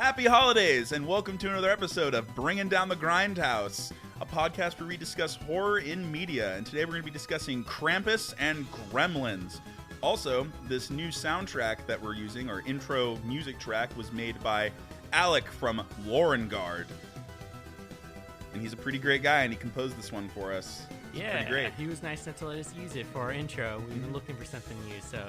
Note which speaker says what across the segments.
Speaker 1: Happy holidays, and welcome to another episode of Bringing Down the Grindhouse, a podcast where we discuss horror in media. And today we're going to be discussing Krampus and Gremlins. Also, this new soundtrack that we're using, our intro music track, was made by Alec from Laurengard. And he's a pretty great guy, and he composed this one for us.
Speaker 2: Yeah,
Speaker 1: pretty great.
Speaker 2: He was nice enough to let us use it for our intro. We've been looking for something new, so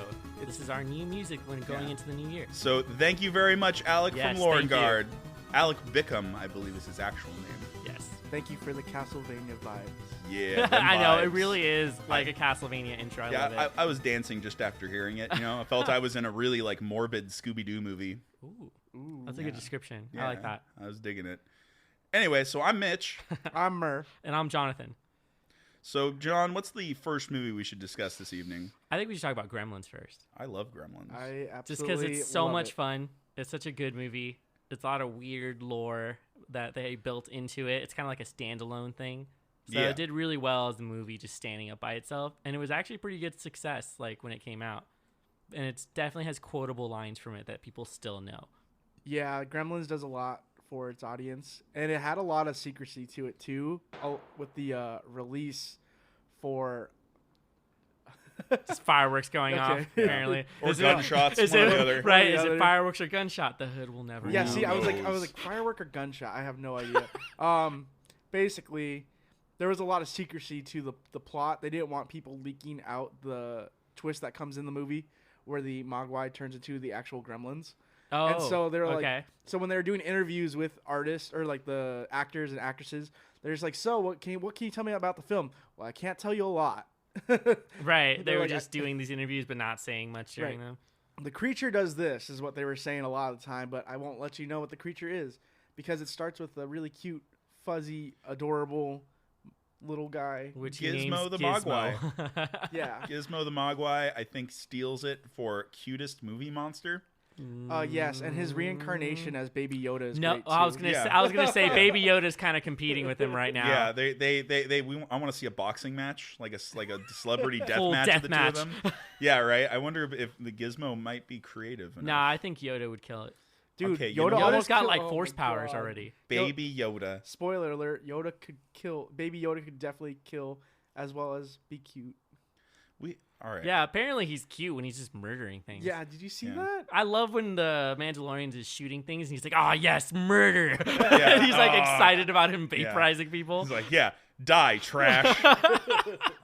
Speaker 2: this is our new music when going into the new year.
Speaker 1: So thank you very much, Alec
Speaker 2: Yes,
Speaker 1: from Laurengard. Alec Bickham, I believe is his actual name.
Speaker 2: Yes.
Speaker 3: Thank you for the Castlevania vibes.
Speaker 1: Yeah,
Speaker 2: I know,
Speaker 1: vibes.
Speaker 2: it really is like a Castlevania intro. I love it.
Speaker 1: I was dancing just after hearing it. You know, I felt I was in a really like morbid Scooby-Doo movie.
Speaker 2: Ooh, that's a good description.
Speaker 1: Yeah,
Speaker 2: I like that.
Speaker 1: I was digging it. Anyway, so I'm Mitch.
Speaker 3: I'm Murph.
Speaker 2: And I'm Jonathan.
Speaker 1: So, John, what's the first movie we should discuss this evening?
Speaker 2: I think we should talk about Gremlins first.
Speaker 1: I love Gremlins.
Speaker 3: I absolutely
Speaker 2: Just because it's so
Speaker 3: love
Speaker 2: much
Speaker 3: it.
Speaker 2: fun. It's such a good movie. It's a lot of weird lore that they built into it. It's kind of like a standalone thing. So
Speaker 1: Yeah.
Speaker 2: it did really well as a movie just standing up by itself. And it was actually a pretty good success like when it came out. And it definitely has quotable lines from it that people still know.
Speaker 3: Yeah, Gremlins does a lot for its audience, and it had a lot of secrecy to it too. With the release for
Speaker 2: Just fireworks going off,
Speaker 3: Okay.
Speaker 2: apparently.
Speaker 1: Or
Speaker 2: Is it-
Speaker 1: gunshots,
Speaker 2: is
Speaker 1: one or
Speaker 2: it-
Speaker 1: the other.
Speaker 2: Right,
Speaker 3: One or the
Speaker 2: is it
Speaker 3: other.
Speaker 2: fireworks or gunshot? The hood will never
Speaker 3: yeah.
Speaker 2: know.
Speaker 3: See, I was
Speaker 1: knows?
Speaker 3: like firework or gunshot. I have no idea. Basically, there was a lot of secrecy to the plot. They didn't want people leaking out the twist that comes in the movie, where the Mogwai turns into the actual Gremlins.
Speaker 2: Oh,
Speaker 3: And so they're like,
Speaker 2: okay.
Speaker 3: so when they were doing interviews with artists or like the actors and actresses, they're just like, so what can you tell me about the film? Well, I can't tell you a lot.
Speaker 2: Right, they
Speaker 3: They're
Speaker 2: were
Speaker 3: like,
Speaker 2: just doing these interviews but not saying much during
Speaker 3: Right.
Speaker 2: them.
Speaker 3: The creature does this is what they were saying a lot of the time, but I won't let you know what the creature is because it starts with a really cute, fuzzy, adorable little guy.
Speaker 2: Which he
Speaker 1: Gizmo
Speaker 2: names
Speaker 1: the
Speaker 2: Gizmo.
Speaker 3: Yeah.
Speaker 1: Gizmo the Mogwai, I think, steals it for cutest movie monster.
Speaker 3: Yes, and his reincarnation as Baby Yoda is
Speaker 2: No,
Speaker 3: great too.
Speaker 2: I was gonna say Baby Yoda's kind of competing with him right now.
Speaker 1: Yeah, I want to see a boxing match, like a celebrity death
Speaker 2: Full
Speaker 1: match
Speaker 2: death
Speaker 1: of the
Speaker 2: match.
Speaker 1: two of them. Yeah, right. I wonder if the Gizmo might be creative enough.
Speaker 2: Nah, I think Yoda would kill it.
Speaker 3: Dude,
Speaker 1: Okay, you
Speaker 3: Yoda
Speaker 1: know what?
Speaker 3: almost
Speaker 2: Yoda's got
Speaker 3: killed-
Speaker 2: like
Speaker 3: oh
Speaker 2: force
Speaker 3: my
Speaker 2: powers
Speaker 3: God.
Speaker 2: already.
Speaker 1: Baby Yoda.
Speaker 3: Spoiler alert, Baby Yoda could definitely kill as well as be cute.
Speaker 1: All right.
Speaker 2: Yeah, apparently he's cute when he's just murdering things.
Speaker 3: Yeah, did you see
Speaker 1: Yeah.
Speaker 3: that?
Speaker 2: I love when the Mandalorian is shooting things and he's like, "Oh yes, murder!"
Speaker 1: Yeah.
Speaker 2: And he's like
Speaker 1: Oh.
Speaker 2: excited about him
Speaker 1: Yeah.
Speaker 2: vaporizing people.
Speaker 1: He's like, yeah, die, trash.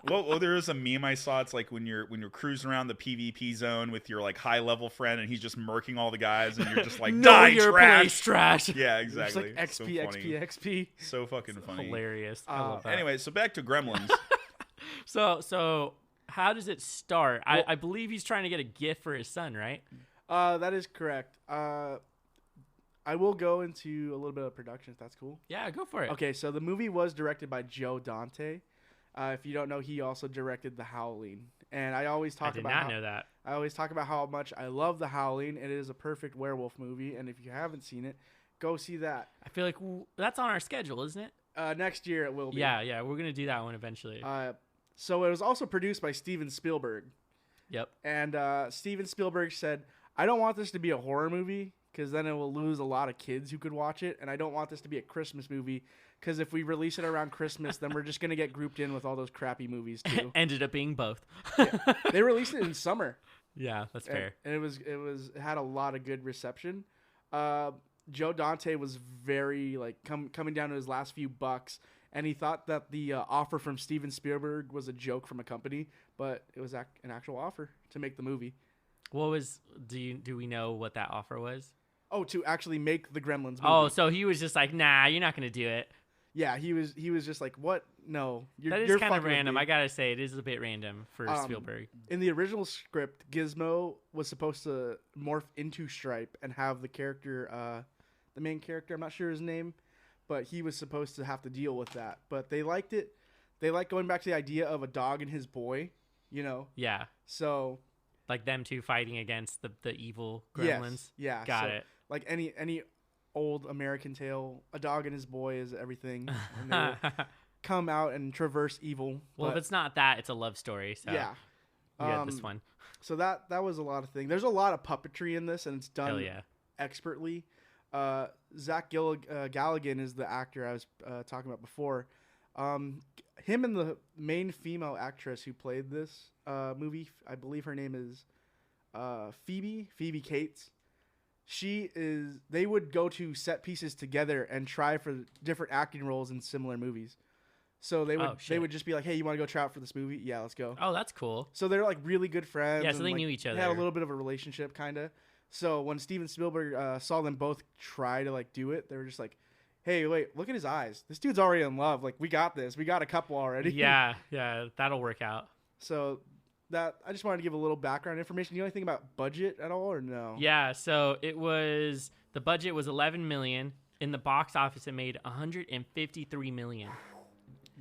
Speaker 1: Well, there was a meme I saw. It's like when you're cruising around the PvP zone with your like high level friend, and he's just murking all the guys, and you're just like,
Speaker 2: Know
Speaker 1: die,
Speaker 2: your
Speaker 1: trash.
Speaker 2: place, trash.
Speaker 1: Yeah,
Speaker 3: It's
Speaker 1: exactly.
Speaker 3: like
Speaker 1: So
Speaker 3: XP,
Speaker 1: funny.
Speaker 3: XP, XP.
Speaker 1: So fucking funny.
Speaker 2: Hilarious. I love that.
Speaker 1: Anyway, so back to Gremlins.
Speaker 2: So how does it start? I believe he's trying to get a gift for his son, right?
Speaker 3: That is correct. I will go into a little bit of production if that's cool.
Speaker 2: Yeah, go for it.
Speaker 3: Okay, so the movie was directed by Joe Dante. If you don't know, he also directed The Howling. And I always
Speaker 2: I
Speaker 3: talk
Speaker 2: did
Speaker 3: about
Speaker 2: not know that.
Speaker 3: I always talk about how much I love The Howling. It is a perfect werewolf movie, and if you haven't seen it, go see that.
Speaker 2: I feel like that's on our schedule, isn't it?
Speaker 3: Next year it will be.
Speaker 2: Yeah, we're gonna do that one eventually.
Speaker 3: So it was also produced by Steven Spielberg.
Speaker 2: Yep.
Speaker 3: And Steven Spielberg said, I don't want this to be a horror movie because then it will lose a lot of kids who could watch it. And I don't want this to be a Christmas movie because if we release it around Christmas, then we're just going to get grouped in with all those crappy movies too.
Speaker 2: Ended up being both.
Speaker 3: They released it in summer.
Speaker 2: Yeah, that's fair.
Speaker 3: And it had a lot of good reception. Joe Dante was very like coming down to his last few bucks. And he thought that the offer from Steven Spielberg was a joke from a company, but it was an actual offer to make the movie.
Speaker 2: Do we know what that offer was?
Speaker 3: Oh, to actually make the Gremlins movie.
Speaker 2: Oh, so he was just like, nah, you're not gonna do it.
Speaker 3: Yeah, he was just like, what? No, you're
Speaker 2: That is
Speaker 3: you're
Speaker 2: kind of
Speaker 3: fucking with
Speaker 2: random.
Speaker 3: me.
Speaker 2: I gotta say, it is a bit random for Spielberg.
Speaker 3: In the original script, Gizmo was supposed to morph into Stripe and have the character, the main character, I'm not sure his name, but he was supposed to have to deal with that. But they liked it. They liked going back to the idea of a dog and his boy, you know?
Speaker 2: Yeah,
Speaker 3: So,
Speaker 2: like them two fighting against the evil Gremlins.
Speaker 3: yes, yeah.
Speaker 2: Got
Speaker 3: so,
Speaker 2: it.
Speaker 3: Like any old American tale, a dog and his boy is everything. And they will come out and traverse evil.
Speaker 2: Well,
Speaker 3: but,
Speaker 2: if it's not that, it's a love story. So
Speaker 3: yeah.
Speaker 2: we got this one.
Speaker 3: So that was a lot of things. There's a lot of puppetry in this, and it's
Speaker 2: Hell
Speaker 3: done
Speaker 2: yeah.
Speaker 3: expertly. Zach Galligan is the actor I was talking about before. Him and the main female actress who played this movie, I believe her name is Phoebe Cates. They would go to set pieces together and try for different acting roles in similar movies. So they would just be like, hey, you want to go try out for this movie? Yeah, let's go.
Speaker 2: Oh, that's cool.
Speaker 3: So they're like really good friends.
Speaker 2: Yeah, so they knew each other.
Speaker 3: They had a little bit of a relationship, kind of. So when Steven Spielberg saw them both try to like do it, they were just like, hey, wait, look at his eyes. This dude's already in love. Like, we got this. We got a couple already.
Speaker 2: Yeah, that'll work out.
Speaker 3: So I just wanted to give a little background information. You know anything about budget at all or no?
Speaker 2: Yeah, so the budget was $11 million. In the box office, it made $153 million.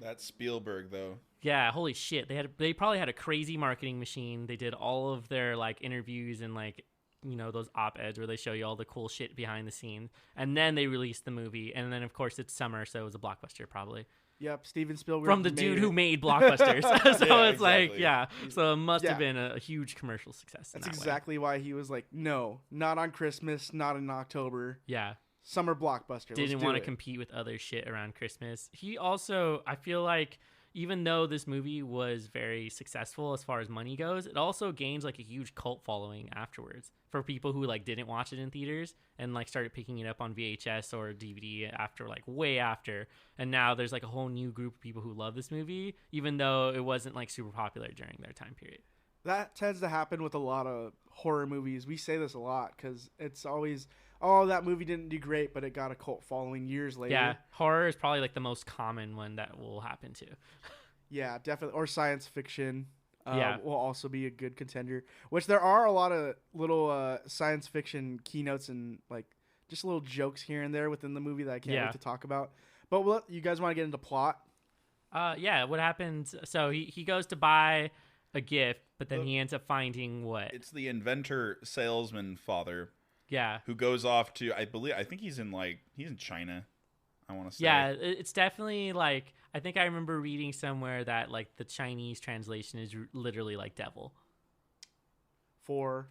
Speaker 1: That's Spielberg, though.
Speaker 2: Yeah, holy shit. They probably had a crazy marketing machine. They did all of their like interviews and like, you know, those op-eds where they show you all the cool shit behind the scenes. And then they released the movie. And then, of course, it's summer, so it was a blockbuster probably.
Speaker 3: Yep, Steven Spielberg.
Speaker 2: From the dude who made blockbusters. So it's
Speaker 1: exactly.
Speaker 2: like, yeah. So it must have been a huge commercial success.
Speaker 3: That's exactly why he was like, no, not on Christmas, not in October.
Speaker 2: Yeah.
Speaker 3: Summer blockbuster.
Speaker 2: Didn't want to compete with other shit around Christmas. He also, I feel like, even though this movie was very successful as far as money goes, it also gained like a huge cult following afterwards for people who like didn't watch it in theaters and like started picking it up on VHS or DVD after like way after. And now there's like a whole new group of people who love this movie, even though it wasn't like super popular during their time period.
Speaker 3: That tends to happen with a lot of horror movies. We say this a lot because it's always, oh, that movie didn't do great, but it got a cult following years later.
Speaker 2: Yeah, horror is probably like the most common one that will happen to.
Speaker 3: Yeah, definitely. Or science fiction will also be a good contender, which there are a lot of little science fiction keynotes and like just little jokes here and there within the movie that I can't wait to talk about. But you guys want to get into plot?
Speaker 2: Yeah, what happens? So he goes to buy a gift, but then he ends up finding what?
Speaker 1: It's the inventor salesman father.
Speaker 2: Yeah.
Speaker 1: Who goes off to, I think he's in China, I want to say.
Speaker 2: Yeah, it's definitely like, I think I remember reading somewhere that like the Chinese translation is literally like devil.
Speaker 3: For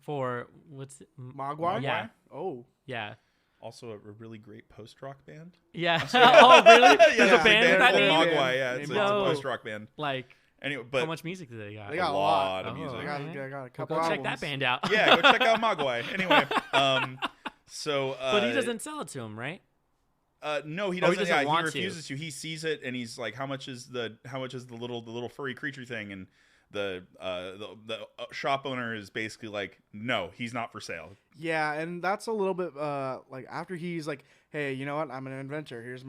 Speaker 2: what's it?
Speaker 3: Mogwai?
Speaker 2: Yeah.
Speaker 3: Oh.
Speaker 2: Yeah.
Speaker 1: Also a really great post-rock band.
Speaker 2: Yeah. Oh, really? There's
Speaker 1: a
Speaker 2: a band with that name?
Speaker 1: Mogwai, yeah. It's a post-rock band.
Speaker 2: Like,
Speaker 1: anyway, but
Speaker 2: how much music do they got?
Speaker 3: They got
Speaker 1: a lot of music.
Speaker 3: I got a couple
Speaker 2: Go
Speaker 3: albums.
Speaker 2: check that band out.
Speaker 1: Yeah, go check out Mogwai. Anyway,
Speaker 2: but he doesn't sell it to him, right?
Speaker 1: No, he doesn't.
Speaker 2: He
Speaker 1: He refuses to. He sees it and he's like, "How much is the little furry creature thing?" And the shop owner is basically like, "No, he's not for sale."
Speaker 3: Yeah, and that's a little bit like after he's like, "Hey, you know what? I'm an inventor. Here's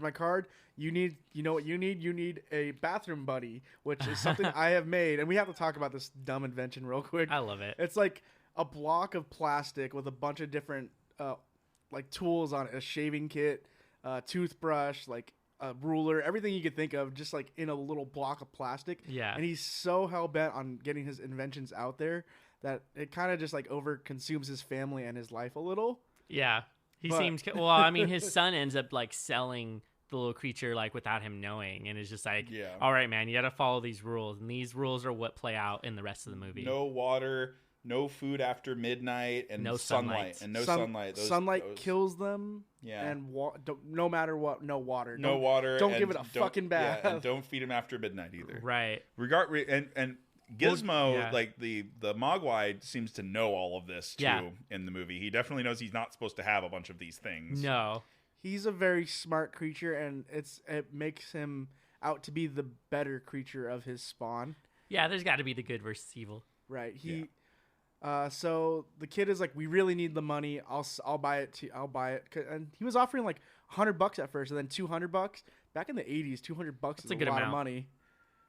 Speaker 3: my card. You know what you need? You need a bathroom buddy, which is something I have made." And we have to talk about this dumb invention real quick.
Speaker 2: I love it.
Speaker 3: It's like a block of plastic with a bunch of different like tools on it, a shaving kit, toothbrush, like a ruler, everything you could think of, just like in a little block of plastic.
Speaker 2: Yeah.
Speaker 3: And he's so hell-bent on getting his inventions out there that it kind of just like over-consumes his family and his life a little.
Speaker 2: Yeah. Seems, well, I mean, his son ends up like selling the little creature like without him knowing, and it's just like, all right, man, you got to follow these rules, and these rules are what play out in the rest of the movie.
Speaker 1: No water, no food after midnight, and
Speaker 2: no
Speaker 1: sunlight. And no sunlight.
Speaker 3: Sunlight kills them.
Speaker 1: Yeah.
Speaker 3: And no matter what, no water.
Speaker 1: No water.
Speaker 3: Don't give it a fucking bath.
Speaker 1: Yeah, and don't feed him after midnight either.
Speaker 2: Right.
Speaker 1: And Gizmo, like the Mogwai, seems to know all of this too in the movie. He definitely knows he's not supposed to have a bunch of these things.
Speaker 2: No.
Speaker 3: He's a very smart creature, and it makes him out to be the better creature of his spawn.
Speaker 2: Yeah, there's got to be the good versus evil.
Speaker 3: Right. So the kid is like, we really need the money. I'll buy it. I'll buy it. And he was offering like $100 at first, and then $200. Back in the 80s, $200 is a lot of money.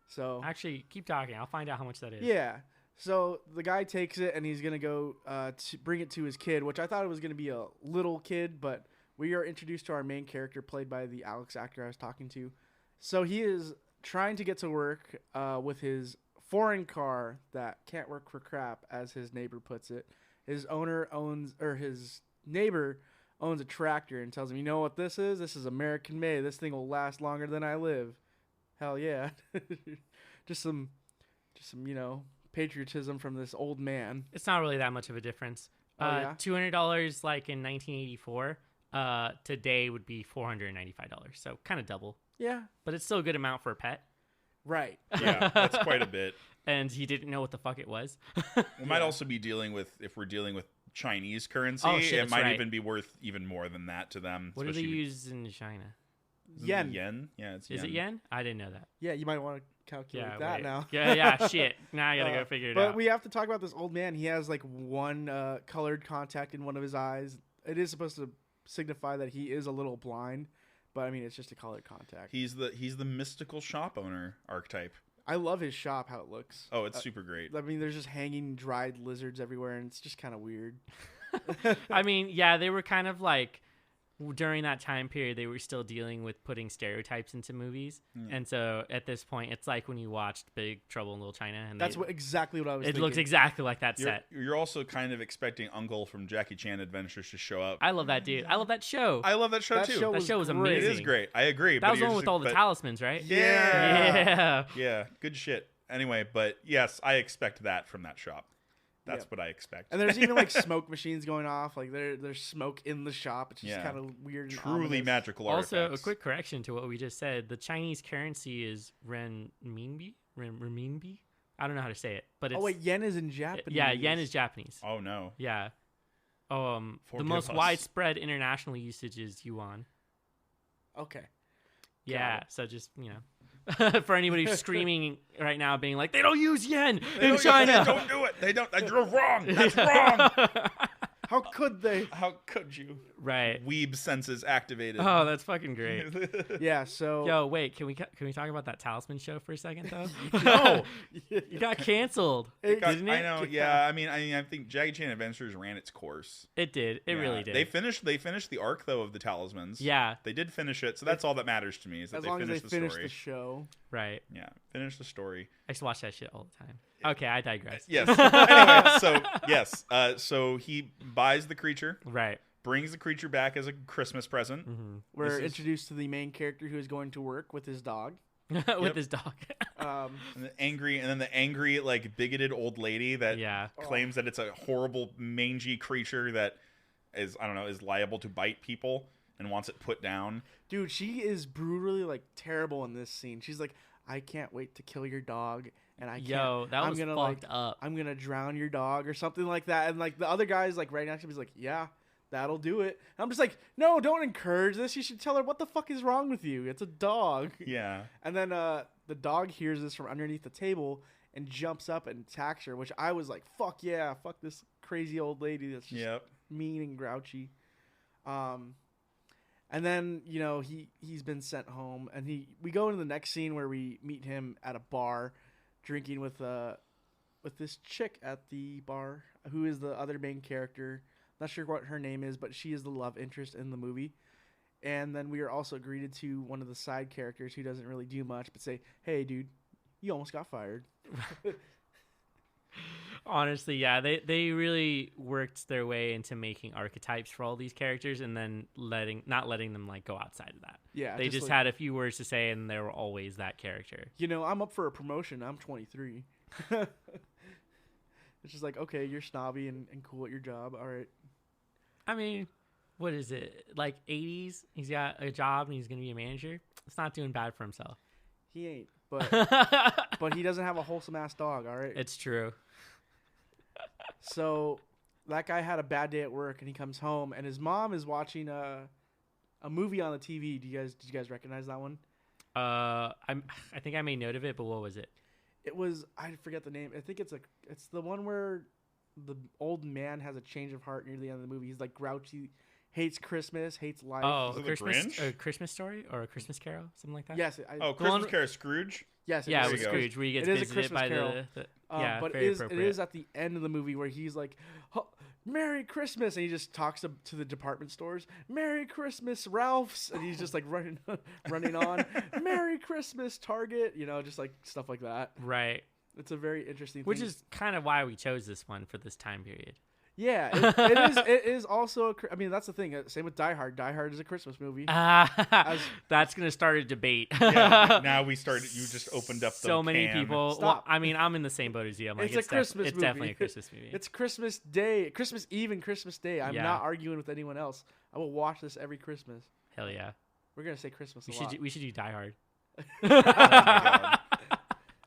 Speaker 3: So
Speaker 2: actually, keep talking. I'll find out how much that is.
Speaker 3: Yeah. So the guy takes it, and he's gonna go to bring it to his kid, which I thought it was gonna be a little kid, but we are introduced to our main character, played by the Alex actor I was talking to. So he is trying to get to work with his foreign car that can't work for crap, as his neighbor puts it. His neighbor owns a tractor and tells him, "You know what this is? This is American made. This thing will last longer than I live." Hell yeah. just some, patriotism from this old man.
Speaker 2: It's not really that much of a difference. $200 like in 1984. today would be $495. So kind of double,
Speaker 3: Yeah.
Speaker 2: but it's still a good amount for a pet.
Speaker 3: Right.
Speaker 1: Yeah, that's quite a bit.
Speaker 2: And he didn't know what the fuck it was.
Speaker 1: We might also be dealing with, if we're dealing with Chinese currency,
Speaker 2: Oh, shit,
Speaker 1: it
Speaker 2: that's
Speaker 1: might
Speaker 2: right.
Speaker 1: even be worth even more than that to them.
Speaker 2: What do they
Speaker 1: especially-
Speaker 2: use in China?
Speaker 1: Isn't it
Speaker 3: Yen.
Speaker 1: Yen? Yeah, it's yen.
Speaker 2: Is it yen? I didn't know that.
Speaker 3: Yeah, you might want to calculate
Speaker 2: Yeah,
Speaker 3: that
Speaker 2: wait.
Speaker 3: now.
Speaker 2: Yeah, shit. Now I gotta go figure it
Speaker 3: But
Speaker 2: out.
Speaker 3: we have to talk about this old man. He has like one colored contact in one of his eyes. It is supposed to signify that he is a little blind, but I mean it's just a colored contact.
Speaker 1: He's the mystical shop owner archetype.
Speaker 3: I love his shop, how it looks.
Speaker 1: Oh, it's super great.
Speaker 3: I mean, there's just hanging dried lizards everywhere, and it's just kind of weird.
Speaker 2: I mean, yeah, they were kind of like during that time period they were still dealing with putting stereotypes into movies, and so at this point it's like when you watched Big Trouble in Little China, and
Speaker 3: That's exactly what I was
Speaker 2: it
Speaker 3: thinking.
Speaker 2: looks exactly like that
Speaker 1: You're,
Speaker 2: set.
Speaker 1: you're also kind of expecting Uncle from Jackie Chan Adventures to show up.
Speaker 2: I love that dude. I love that show.
Speaker 1: I love that show
Speaker 3: That
Speaker 1: too.
Speaker 3: show
Speaker 2: That show was
Speaker 3: great.
Speaker 1: It
Speaker 2: amazing.
Speaker 1: is great. I agree.
Speaker 2: That
Speaker 1: but
Speaker 2: was the
Speaker 1: you're
Speaker 2: one
Speaker 1: just-
Speaker 2: with all the
Speaker 1: but-
Speaker 2: talismans, right?
Speaker 1: Yeah.
Speaker 2: Yeah.
Speaker 1: Good shit. Anyway, but yes, I expect that from that shop. That's
Speaker 3: Yep.
Speaker 1: what I expect.
Speaker 3: And there's even like smoke machines going off. Like there's smoke in the shop. It's just
Speaker 1: Yeah.
Speaker 3: kind of weird. And
Speaker 1: Truly
Speaker 3: ominous.
Speaker 1: magical
Speaker 2: Also,
Speaker 1: artifacts.
Speaker 2: a quick correction to what we just said. The Chinese currency is renminbi. Renminbi. I don't know how to say it, but it's
Speaker 3: Oh wait, yen is in Japanese.
Speaker 2: yeah, yen is Japanese.
Speaker 1: Oh no.
Speaker 2: Yeah. The
Speaker 1: Forgive
Speaker 2: most
Speaker 1: us.
Speaker 2: widespread international usage is yuan.
Speaker 3: Okay.
Speaker 2: Yeah,
Speaker 3: it.
Speaker 2: so just, for anybody who's screaming right now being like, they don't use yen
Speaker 1: They
Speaker 2: in
Speaker 1: don't-
Speaker 2: China.
Speaker 1: They don't do it. They don't. You're wrong. That's wrong.
Speaker 3: How could they?
Speaker 1: How could you?
Speaker 2: Right.
Speaker 1: Weeb senses activated.
Speaker 2: Oh, that's fucking great.
Speaker 3: Yeah. So.
Speaker 2: Yo, wait, can we talk about that Talisman show for a second though?
Speaker 1: No.
Speaker 2: You got canceled,
Speaker 3: It got-
Speaker 2: didn't it?
Speaker 1: I know. Yeah. I think Jackie Chan Adventures ran its course.
Speaker 2: It did. It
Speaker 1: Yeah.
Speaker 2: really did.
Speaker 1: They finished the arc though of the talismans.
Speaker 2: Yeah.
Speaker 1: They did finish it, so that's all that matters to me is that
Speaker 3: As
Speaker 1: they
Speaker 3: long as they
Speaker 1: finished the
Speaker 3: finish
Speaker 1: story.
Speaker 3: the show.
Speaker 2: Right.
Speaker 1: Yeah, finish the story.
Speaker 2: I used to watch that shit all the time. Okay, I digress.
Speaker 1: Yes. Anyway, so yes, so he buys the creature,
Speaker 2: Right.
Speaker 1: brings the creature back as a Christmas present.
Speaker 2: Mm-hmm.
Speaker 3: We're
Speaker 1: This is-
Speaker 3: introduced to the main character who is going to work with his dog.
Speaker 2: With his dog.
Speaker 1: And then the angry, like bigoted old lady that
Speaker 2: Yeah.
Speaker 1: claims that it's a horrible, mangy creature that is liable to bite people and wants it put down.
Speaker 3: Dude, she is brutally like terrible in this scene. She's like, I can't wait to kill your dog, and I can't.
Speaker 2: Yo, that
Speaker 3: I'm
Speaker 2: was
Speaker 3: gonna,
Speaker 2: fucked
Speaker 3: like,
Speaker 2: up.
Speaker 3: I'm gonna drown your dog or something like that. And like the other guy's like right next to me, he's like, yeah, that'll do it. And I'm just like, no, don't encourage this. You should tell her what the fuck is wrong with you. It's a dog.
Speaker 1: Yeah.
Speaker 3: And then the dog hears this from underneath the table and jumps up and attacks her, which I was like, fuck yeah, fuck this crazy old lady that's just
Speaker 1: Yep.
Speaker 3: mean and grouchy. And then he's been sent home, and we go into the next scene where we meet him at a bar, drinking with this chick at the bar who is the other main character. Not sure what her name is, but she is the love interest in the movie. And then we are also greeted to one of the side characters who doesn't really do much, but say, "Hey, dude, you almost got fired."
Speaker 2: Honestly, yeah, they really worked their way into making archetypes for all these characters, and then not letting them like go outside of that.
Speaker 3: Yeah,
Speaker 2: They just
Speaker 3: like,
Speaker 2: had a few words to say, and they were always that character.
Speaker 3: I'm up for a promotion. I'm 23. It's just like, okay, you're snobby and cool at your job. All right.
Speaker 2: I mean, what is it, like 80s? He's got a job and he's gonna be a manager. It's not doing bad for himself.
Speaker 3: He ain't, but but he doesn't have a wholesome ass dog. All right.
Speaker 2: It's true.
Speaker 3: So that guy had a bad day at work, and he comes home, and his mom is watching a movie on the TV. Did you guys recognize that one?
Speaker 2: I think I made note of it, but what was it?
Speaker 3: It was, I forget the name. I think it's the one where the old man has a change of heart near the end of the movie. He's like grouchy, hates Christmas, hates life.
Speaker 2: Oh,
Speaker 1: Was
Speaker 2: a
Speaker 1: it The Grinch?
Speaker 2: Christmas story or a Christmas Carol, something like that.
Speaker 3: Yes.
Speaker 1: Christmas Carol Scrooge.
Speaker 3: Yes.
Speaker 2: Yeah, it
Speaker 1: There
Speaker 2: was
Speaker 1: you go.
Speaker 2: Scrooge where he gets
Speaker 3: It is a
Speaker 2: visited
Speaker 3: Christmas
Speaker 2: by
Speaker 3: Carol.
Speaker 2: the yeah,
Speaker 3: But
Speaker 2: very
Speaker 3: it
Speaker 2: appropriate.
Speaker 3: is at the end of the movie where he's like, "Merry Christmas," and he just talks to the department stores, "Merry Christmas, Ralph's," and he's just like running on, "Merry Christmas, Target," just like stuff like that.
Speaker 2: Right.
Speaker 3: It's a very interesting
Speaker 2: Which
Speaker 3: thing.
Speaker 2: is kind of why we chose this one for this time period.
Speaker 3: Yeah, it is. It is also. I mean, that's the thing. Same with Die Hard. Die Hard is a Christmas movie.
Speaker 2: That's gonna start a debate.
Speaker 1: Yeah, now we started. You just opened up
Speaker 2: so
Speaker 1: the
Speaker 2: many
Speaker 1: can.
Speaker 2: people.
Speaker 3: Stop.
Speaker 2: Well, I mean, I'm in the same boat as you. I'm like,
Speaker 3: It's a Christmas
Speaker 2: It's
Speaker 3: movie.
Speaker 2: definitely a Christmas movie.
Speaker 3: It's Christmas Day, Christmas Eve, and Christmas Day. I'm
Speaker 2: Yeah.
Speaker 3: not arguing with anyone else. I will watch this every Christmas.
Speaker 2: Hell yeah.
Speaker 3: We're gonna say Christmas a lot.
Speaker 2: We should do Die Hard.
Speaker 1: Oh my God.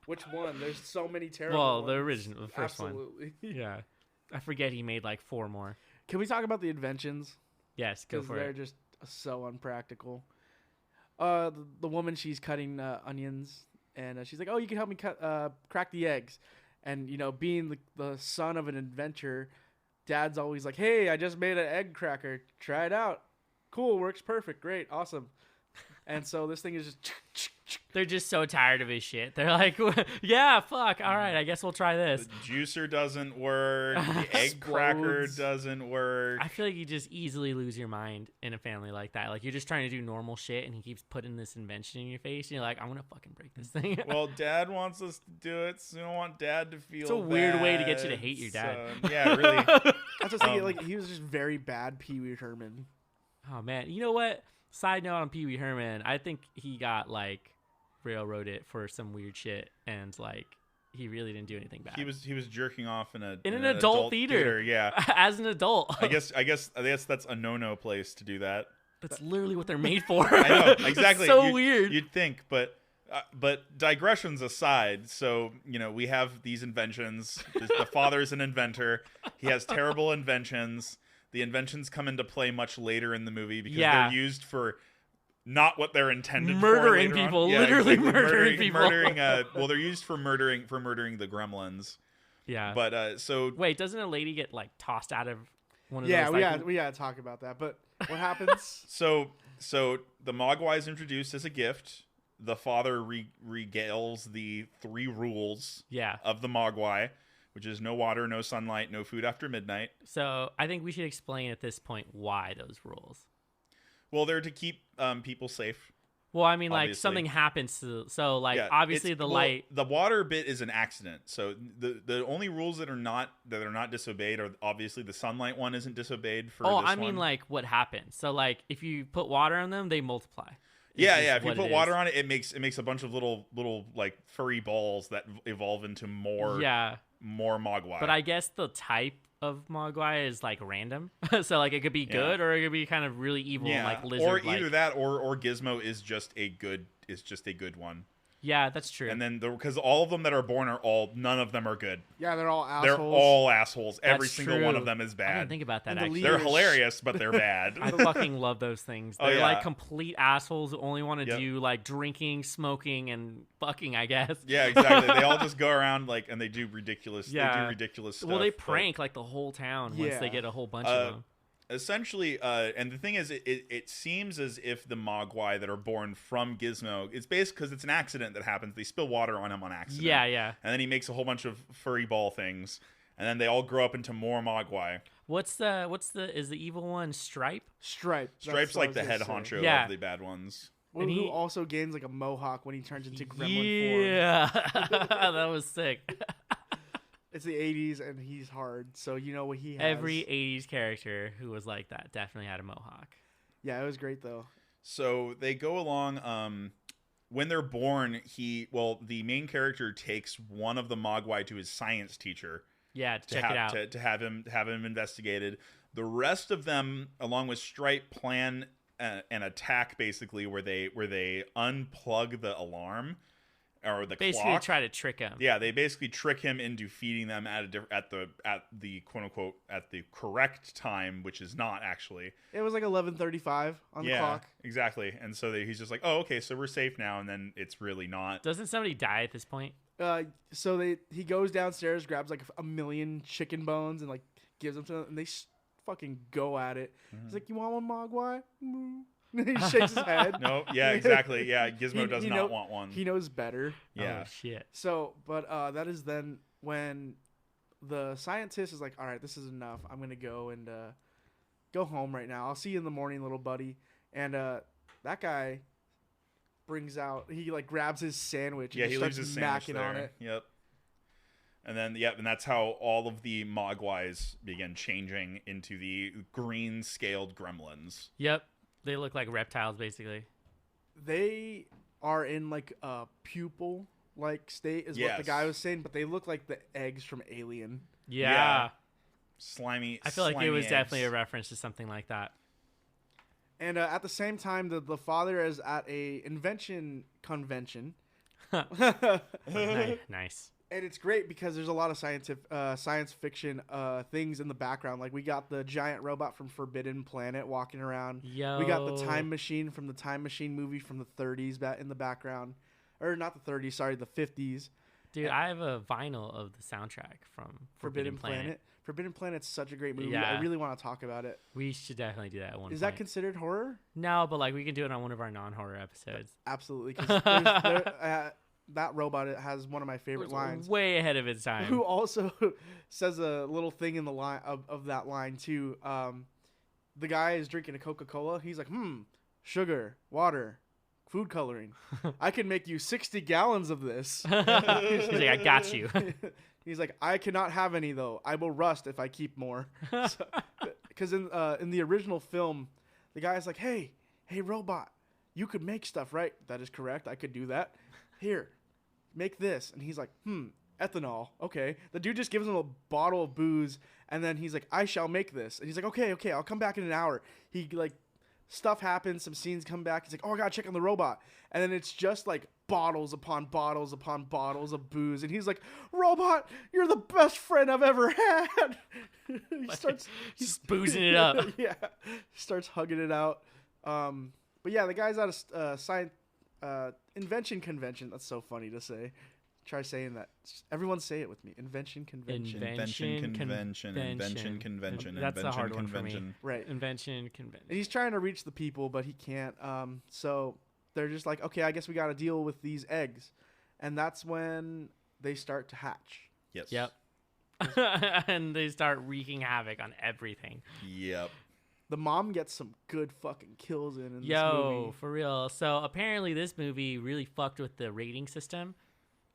Speaker 3: Which one? There's so many terrible.
Speaker 2: Well, the
Speaker 3: ones.
Speaker 2: original, the first
Speaker 3: Absolutely.
Speaker 2: one. Yeah. I forget he made like 4 more.
Speaker 3: Can we talk about the inventions?
Speaker 2: Yes, go
Speaker 3: Because
Speaker 2: for
Speaker 3: they're
Speaker 2: it.
Speaker 3: just so unpractical. The woman, she's cutting onions, and she's like, "Oh, you can help me crack the eggs." And being the son of an inventor, Dad's always like, "Hey, I just made an egg cracker. Try it out. Cool, works perfect. Great, awesome." And so this thing is just.
Speaker 2: They're just so tired of his shit. They're like, yeah, fuck. All right, I guess we'll try this.
Speaker 1: The juicer doesn't work. The egg cracker
Speaker 3: Explodes.
Speaker 1: doesn't work.
Speaker 2: I feel like you just easily lose your mind in a family like that. Like, you're just trying to do normal shit, and he keeps putting this invention in your face, and you're like, I'm going to fucking break this thing.
Speaker 1: Well, Dad wants us to do it, so we don't want Dad to feel
Speaker 2: It's a weird way to get you to
Speaker 1: bad,
Speaker 2: hate your dad.
Speaker 1: so- yeah, really.
Speaker 3: That's just thinking, like he was just very bad Pee Wee Herman.
Speaker 2: Oh, man. You know what? Side note on Pee Wee Herman, I think he got, like, railroaded for some weird shit, and, like, he really didn't do anything bad.
Speaker 1: He was jerking off in an
Speaker 2: adult theater.
Speaker 1: Yeah.
Speaker 2: As an adult.
Speaker 1: I guess that's a no place to do that.
Speaker 2: That's literally what they're made for.
Speaker 1: I know, exactly.
Speaker 2: It's so
Speaker 1: You'd-
Speaker 2: weird.
Speaker 1: You'd think, but digressions aside, so we have these inventions. The father's an inventor. He has terrible inventions. The inventions come into play much later in the movie because they're used for not what they're intended
Speaker 2: Murdering
Speaker 1: for. Later
Speaker 2: people,
Speaker 1: on. Yeah,
Speaker 2: literally
Speaker 1: exactly.
Speaker 2: murdering people.
Speaker 1: Well, they're used for murdering the gremlins.
Speaker 2: Yeah.
Speaker 1: But so
Speaker 2: Wait, doesn't a lady get, like, tossed out of one of
Speaker 3: Yeah,
Speaker 2: those?
Speaker 3: we
Speaker 2: like,
Speaker 3: gotta talk about that. But what happens?
Speaker 1: So the Mogwai is introduced as a gift. The father regales the 3 rules
Speaker 2: Yeah.
Speaker 1: of the Mogwai, which is no water, no sunlight, no food after midnight.
Speaker 2: So I think we should explain at this point why those rules.
Speaker 1: Well, they're to keep people safe.
Speaker 2: Well, I mean, like,
Speaker 1: Obviously.
Speaker 2: something happens to... So, like,
Speaker 1: Yeah,
Speaker 2: obviously
Speaker 1: it's-
Speaker 2: the
Speaker 1: well,
Speaker 2: light...
Speaker 1: The water bit is an accident. So the only rules that are not disobeyed are obviously the sunlight one isn't disobeyed for
Speaker 2: Oh,
Speaker 1: this
Speaker 2: I mean,
Speaker 1: one.
Speaker 2: like, what happens. So, like, if you put water on them, they multiply.
Speaker 1: Yeah. If you put water on it, it makes a bunch of little like furry balls that evolve into more Mogwai.
Speaker 2: But I guess the type of Mogwai is, like, random. So, like, it could be good or it could be kind of really evil and, like, lizard.
Speaker 1: Or either that or Gizmo is just a good one.
Speaker 2: Yeah, that's true.
Speaker 1: And then because all of them that are born none of them are good.
Speaker 3: Yeah, they're all assholes.
Speaker 1: They're all assholes. Every
Speaker 2: That's
Speaker 1: single one
Speaker 2: true.
Speaker 1: of them is
Speaker 2: I
Speaker 1: bad.
Speaker 2: didn't think about that,
Speaker 3: And the
Speaker 2: actually.
Speaker 3: leader-
Speaker 1: They're hilarious, but they're bad.
Speaker 2: I fucking love those things. They're
Speaker 1: Oh, yeah.
Speaker 2: like complete assholes who only want to
Speaker 1: Yep.
Speaker 2: do like drinking, smoking, and fucking, I guess.
Speaker 1: Yeah, exactly. They all just go around like and they do ridiculous.
Speaker 2: Yeah.
Speaker 1: They do ridiculous stuff.
Speaker 2: Well, they
Speaker 1: but,
Speaker 2: prank like the whole town once they
Speaker 3: Yeah.
Speaker 2: get a whole bunch of them.
Speaker 1: essentially, and the thing is, it seems as if the Mogwai that are born from Gizmo, it's based because it's an accident that happens. They spill water on him on accident.
Speaker 2: Yeah.
Speaker 1: And then he makes a whole bunch of furry ball things, and then they all grow up into more Mogwai.
Speaker 2: Is the evil one Stripe?
Speaker 3: Stripe. That's
Speaker 1: Stripe's
Speaker 3: what I
Speaker 1: like the
Speaker 3: was
Speaker 1: head
Speaker 3: gonna say.
Speaker 1: honcho
Speaker 2: Yeah.
Speaker 1: of the bad ones.
Speaker 3: Who
Speaker 2: And he-
Speaker 3: also gains like a mohawk when he turns into gremlin form.
Speaker 2: Yeah, that was sick.
Speaker 3: It's the 80s and he's hard, so you know what he has.
Speaker 2: Every 80s character who was like that definitely had a mohawk.
Speaker 3: Yeah, it was great though.
Speaker 1: So they go along. When they're born, the main character takes one of the Mogwai to his science teacher.
Speaker 2: Yeah, to check it out.
Speaker 1: To have him investigated. The rest of them, along with Stripe, plan an attack basically where they unplug the alarm or the
Speaker 2: Basically
Speaker 1: clock.
Speaker 2: try to trick him.
Speaker 1: Yeah, they basically trick him into feeding them at the quote unquote at the correct time, which is not actually.
Speaker 3: It was like 11:35 on the clock.
Speaker 1: Exactly. And so he's just like, oh, okay, so we're safe now, and then it's really not.
Speaker 2: Doesn't somebody die at this point?
Speaker 3: So he goes downstairs, grabs like a million chicken bones, and like gives them to them, and they fucking go at it. He's like, "You want one, Mogwai?" He shakes his head.
Speaker 1: No, yeah, exactly. Yeah, Gizmo does
Speaker 3: He
Speaker 1: not want one.
Speaker 3: He knows better.
Speaker 1: Yeah.
Speaker 2: Oh, shit.
Speaker 3: So, but that is then when the scientist is like, "All right, this is enough. I'm gonna go and go home right now. I'll see you in the morning, little buddy." And that guy brings out, he like grabs his sandwich.
Speaker 1: Yeah,
Speaker 3: and
Speaker 1: he
Speaker 3: just
Speaker 1: leaves
Speaker 3: starts
Speaker 1: his sandwich
Speaker 3: macking
Speaker 1: there.
Speaker 3: on it.
Speaker 1: Yep. And then, and that's how all of the Mogwais began changing into the green-scaled gremlins.
Speaker 2: Yep. They look like reptiles, basically.
Speaker 3: They are in like a pupil-like state is what the guy was saying, but they look like the eggs from Alien.
Speaker 2: Yeah.
Speaker 1: Slimy.
Speaker 2: I feel like it was
Speaker 1: eggs.
Speaker 2: definitely a reference to something like that.
Speaker 3: And at the same time, the father is at a invention convention.
Speaker 2: Nice.
Speaker 3: And it's great because there's a lot of science fiction things in the background. Like we got the giant robot from Forbidden Planet walking around.
Speaker 2: Yo.
Speaker 3: We got the time machine from the Time Machine movie from the 30s in the background. Or not the 30s, sorry, the 50s.
Speaker 2: Dude, I have a vinyl of the soundtrack from Forbidden Planet.
Speaker 3: Forbidden Planet's such a great movie.
Speaker 2: Yeah.
Speaker 3: I really want to talk about it.
Speaker 2: We should definitely do that at one
Speaker 3: Is
Speaker 2: point.
Speaker 3: that considered horror?
Speaker 2: No, but like we can do it on one of our non-horror episodes.
Speaker 3: Absolutely. 'Cause that robot has one of my favorite lines.
Speaker 2: Way ahead of its time.
Speaker 3: Who also says a little thing in the line of that line too. The guy is drinking a Coca-Cola. He's like, sugar, water, food coloring. I can make you 60 gallons of this.
Speaker 2: He's like, I got you.
Speaker 3: He's like, I cannot have any though. I will rust if I keep more. Because in the original film, the guy's like, hey robot, you could make stuff, right? That is correct. I could do that. Here, make this. And he's like, ethanol. Okay. The dude just gives him a bottle of booze, and then he's like, I shall make this. And he's like, okay, I'll come back in an hour. He like, stuff happens, some scenes come back. He's like, oh, I gotta check on the robot. And then it's just like bottles upon bottles upon bottles of booze. And he's like, robot, you're the best friend I've ever had. He's
Speaker 2: boozing it up.
Speaker 3: Yeah. Starts hugging it out. But yeah, the guy's at a science invention convention. That's so funny to say. Try saying that. Everyone say it with me. Invention convention.
Speaker 1: Invention convention.
Speaker 2: That's a hard one for me.
Speaker 3: Right.
Speaker 2: Invention convention.
Speaker 3: And he's trying to reach the people, but he can't. So they're just like, okay, I guess we got to deal with these eggs. And that's when they start to hatch.
Speaker 1: Yes.
Speaker 2: Yep. And they start wreaking havoc on everything.
Speaker 1: Yep.
Speaker 3: The mom gets some good fucking kills in this movie.
Speaker 2: Yo, for real. So apparently this movie really fucked with the rating system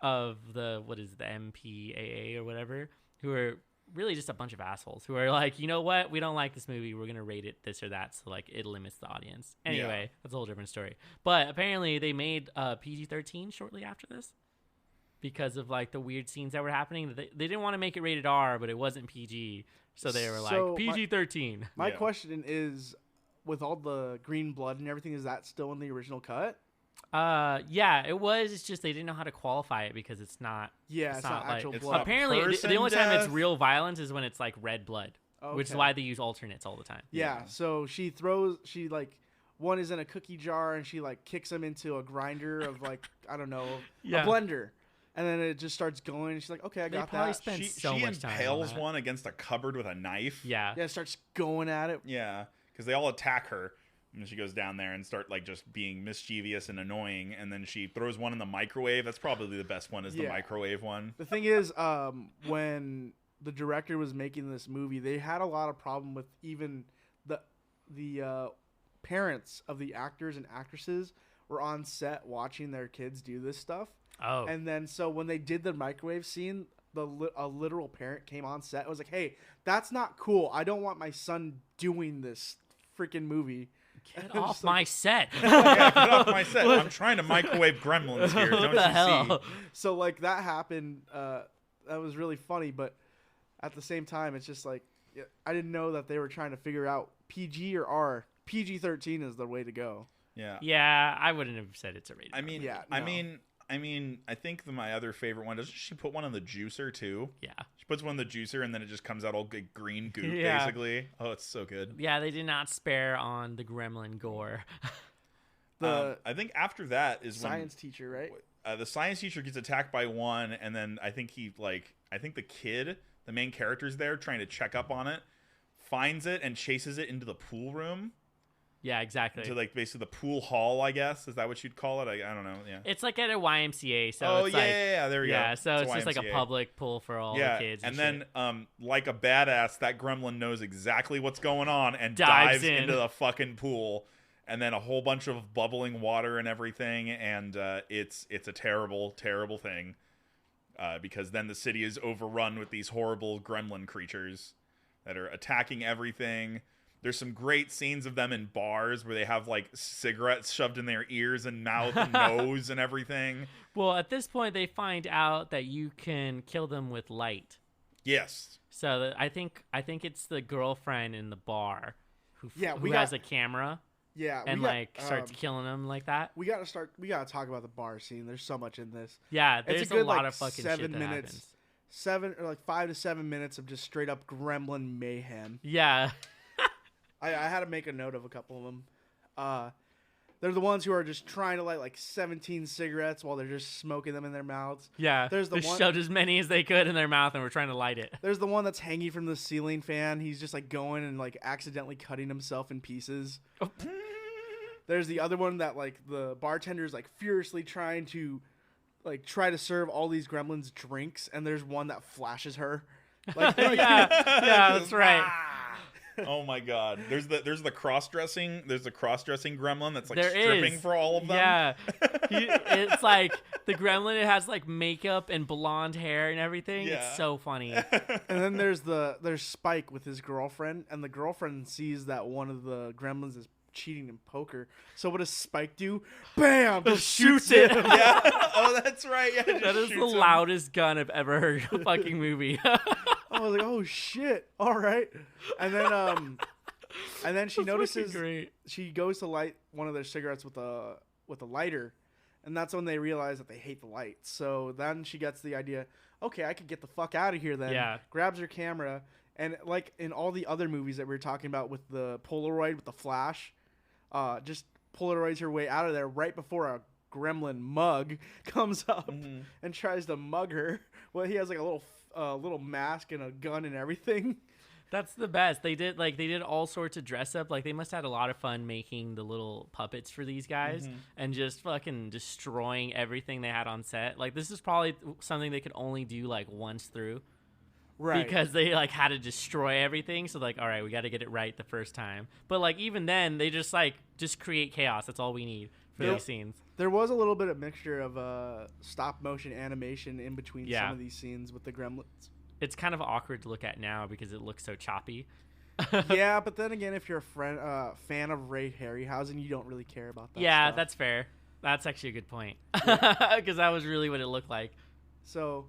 Speaker 2: of the MPAA or whatever, who are really just a bunch of assholes who are like, you know what, we don't like this movie, we're gonna rate it this or that, so like it limits the audience. Anyway, that's a whole different story. But apparently they made PG-13 shortly after this because of like the weird scenes that were happening. They didn't want to make it rated R, but it wasn't PG, so they were like PG-13.
Speaker 3: My question is, with all the green blood and everything, is that still in the original cut?
Speaker 2: Yeah, it was. It's just they didn't know how to qualify it because it's not.
Speaker 3: Yeah, it's not actual blood.
Speaker 2: Apparently, the only time it's real violence is when it's like red blood, which is why they use alternates all the time.
Speaker 3: Yeah. So she like one is in a cookie jar and she like kicks him into a grinder of like I don't know a blender, and then it just starts going. And she's like, okay, I got that.
Speaker 1: She impales one against a cupboard with a knife.
Speaker 2: Yeah.
Speaker 3: Yeah, starts going at it.
Speaker 1: Yeah, because they all attack her. And she goes down there and start like just being mischievous and annoying, and then she throws one in the microwave. That's probably the best one, is the microwave one.
Speaker 3: The thing is, when the director was making this movie, they had a lot of problem with even the parents of the actors and actresses were on set watching their kids do this stuff.
Speaker 2: Oh.
Speaker 3: And then so when they did the microwave scene, a literal parent came on set and was like, hey, that's not cool. I don't want my son doing this freaking movie.
Speaker 2: Get off my set.
Speaker 1: Get off my set. I'm trying to microwave Gremlins here. Don't you see?
Speaker 3: So like that happened. That was really funny, but at the same time, it's just like I didn't know that they were trying to figure out PG or R. PG-13 is the way to go.
Speaker 1: Yeah.
Speaker 2: Yeah, I wouldn't have said it's a rated.
Speaker 1: I mean, I think my other favorite one, doesn't she put one on the juicer too?
Speaker 2: Yeah. She
Speaker 1: puts one in the juicer and then it just comes out all green goop, basically. Oh, it's so good.
Speaker 2: Yeah, they did not spare on the gremlin gore.
Speaker 1: I think after that is
Speaker 3: science teacher, right?
Speaker 1: The science teacher gets attacked by one, and then I think the kid, the main character's there trying to check up on it, finds it and chases it into the pool room.
Speaker 2: Yeah, exactly.
Speaker 1: To like basically the pool hall, I guess. Is that what you'd call it? I don't know. Yeah.
Speaker 2: It's like at a YMCA. So it's
Speaker 1: there we go.
Speaker 2: Yeah, so it's just like a public pool for all the kids.
Speaker 1: And then, like a badass, that gremlin knows exactly what's going on and dives into the fucking pool. And then a whole bunch of bubbling water and everything, and it's a terrible, terrible thing. because then the city is overrun with these horrible gremlin creatures that are attacking everything. There's some great scenes of them in bars where they have like cigarettes shoved in their ears and mouth and nose and everything.
Speaker 2: Well, at this point, they find out that you can kill them with light.
Speaker 1: Yes.
Speaker 2: So I think it's the girlfriend in the bar who
Speaker 3: we
Speaker 2: has a camera.
Speaker 3: Yeah,
Speaker 2: and starts killing them like that.
Speaker 3: We gotta talk about the bar scene. There's so much in this.
Speaker 2: Yeah, there's a lot of fucking
Speaker 3: 7
Speaker 2: shit that
Speaker 3: minutes.
Speaker 2: happens.
Speaker 3: 5 to 7 minutes of just straight up gremlin mayhem.
Speaker 2: Yeah.
Speaker 3: I had to make a note of a couple of them. They're the ones who are just trying to light like 17 cigarettes while they're just smoking them in their mouths.
Speaker 2: Yeah,
Speaker 3: there's the
Speaker 2: they
Speaker 3: one
Speaker 2: shoved as many as they could in their mouth and were trying to light it.
Speaker 3: There's the one that's hanging from the ceiling fan. He's just like going and like accidentally cutting himself in pieces. Oh. There's the other one that like the bartender's like furiously trying to serve all these gremlins drinks, and there's one that flashes her.
Speaker 2: Yeah, that's right.
Speaker 1: Oh my god. There's the cross-dressing gremlin that's like
Speaker 2: there
Speaker 1: stripping
Speaker 2: is.
Speaker 1: for all of them.
Speaker 2: Yeah. It's like the gremlin, it has like makeup and blonde hair and everything. Yeah. It's so funny.
Speaker 3: And then there's Spike with his girlfriend, and the girlfriend sees that one of the gremlins is cheating in poker. So what does Spike do? Bam! Just shoots it.
Speaker 1: Yeah. Oh, that's right. Yeah,
Speaker 2: that is the loudest gun I've ever heard in a fucking movie.
Speaker 3: I was like, oh shit! All right, and then she notices she goes to light one of their cigarettes with a lighter, and that's when they realize that they hate the light. So then she gets the idea, okay, I could get the fuck out of here then.
Speaker 2: Yeah.
Speaker 3: Grabs her camera, and like in all the other movies that we were talking about with the Polaroid with the flash, just Polaroids her way out of there right before a gremlin mug comes up and tries to mug her. Well, he has like a little mask and a gun and everything.
Speaker 2: That's the best. They did all sorts of dress up. Like they must have had a lot of fun making the little puppets for these guys and just fucking destroying everything they had on set. Like this is probably something they could only do like once through. Right. Because they like had to destroy everything. So like, all right, we got to get it right the first time. But like even then they just create chaos. That's all we need for these scenes.
Speaker 3: There was a little bit of mixture of stop motion animation in between some of these scenes with the gremlins.
Speaker 2: It's kind of awkward to look at now because it looks so choppy.
Speaker 3: Yeah, but then again, if you're a fan of Ray Harryhausen, you don't really care about that.
Speaker 2: Yeah,
Speaker 3: stuff.
Speaker 2: That's fair. That's actually a good point because that was really what it looked like.
Speaker 3: So,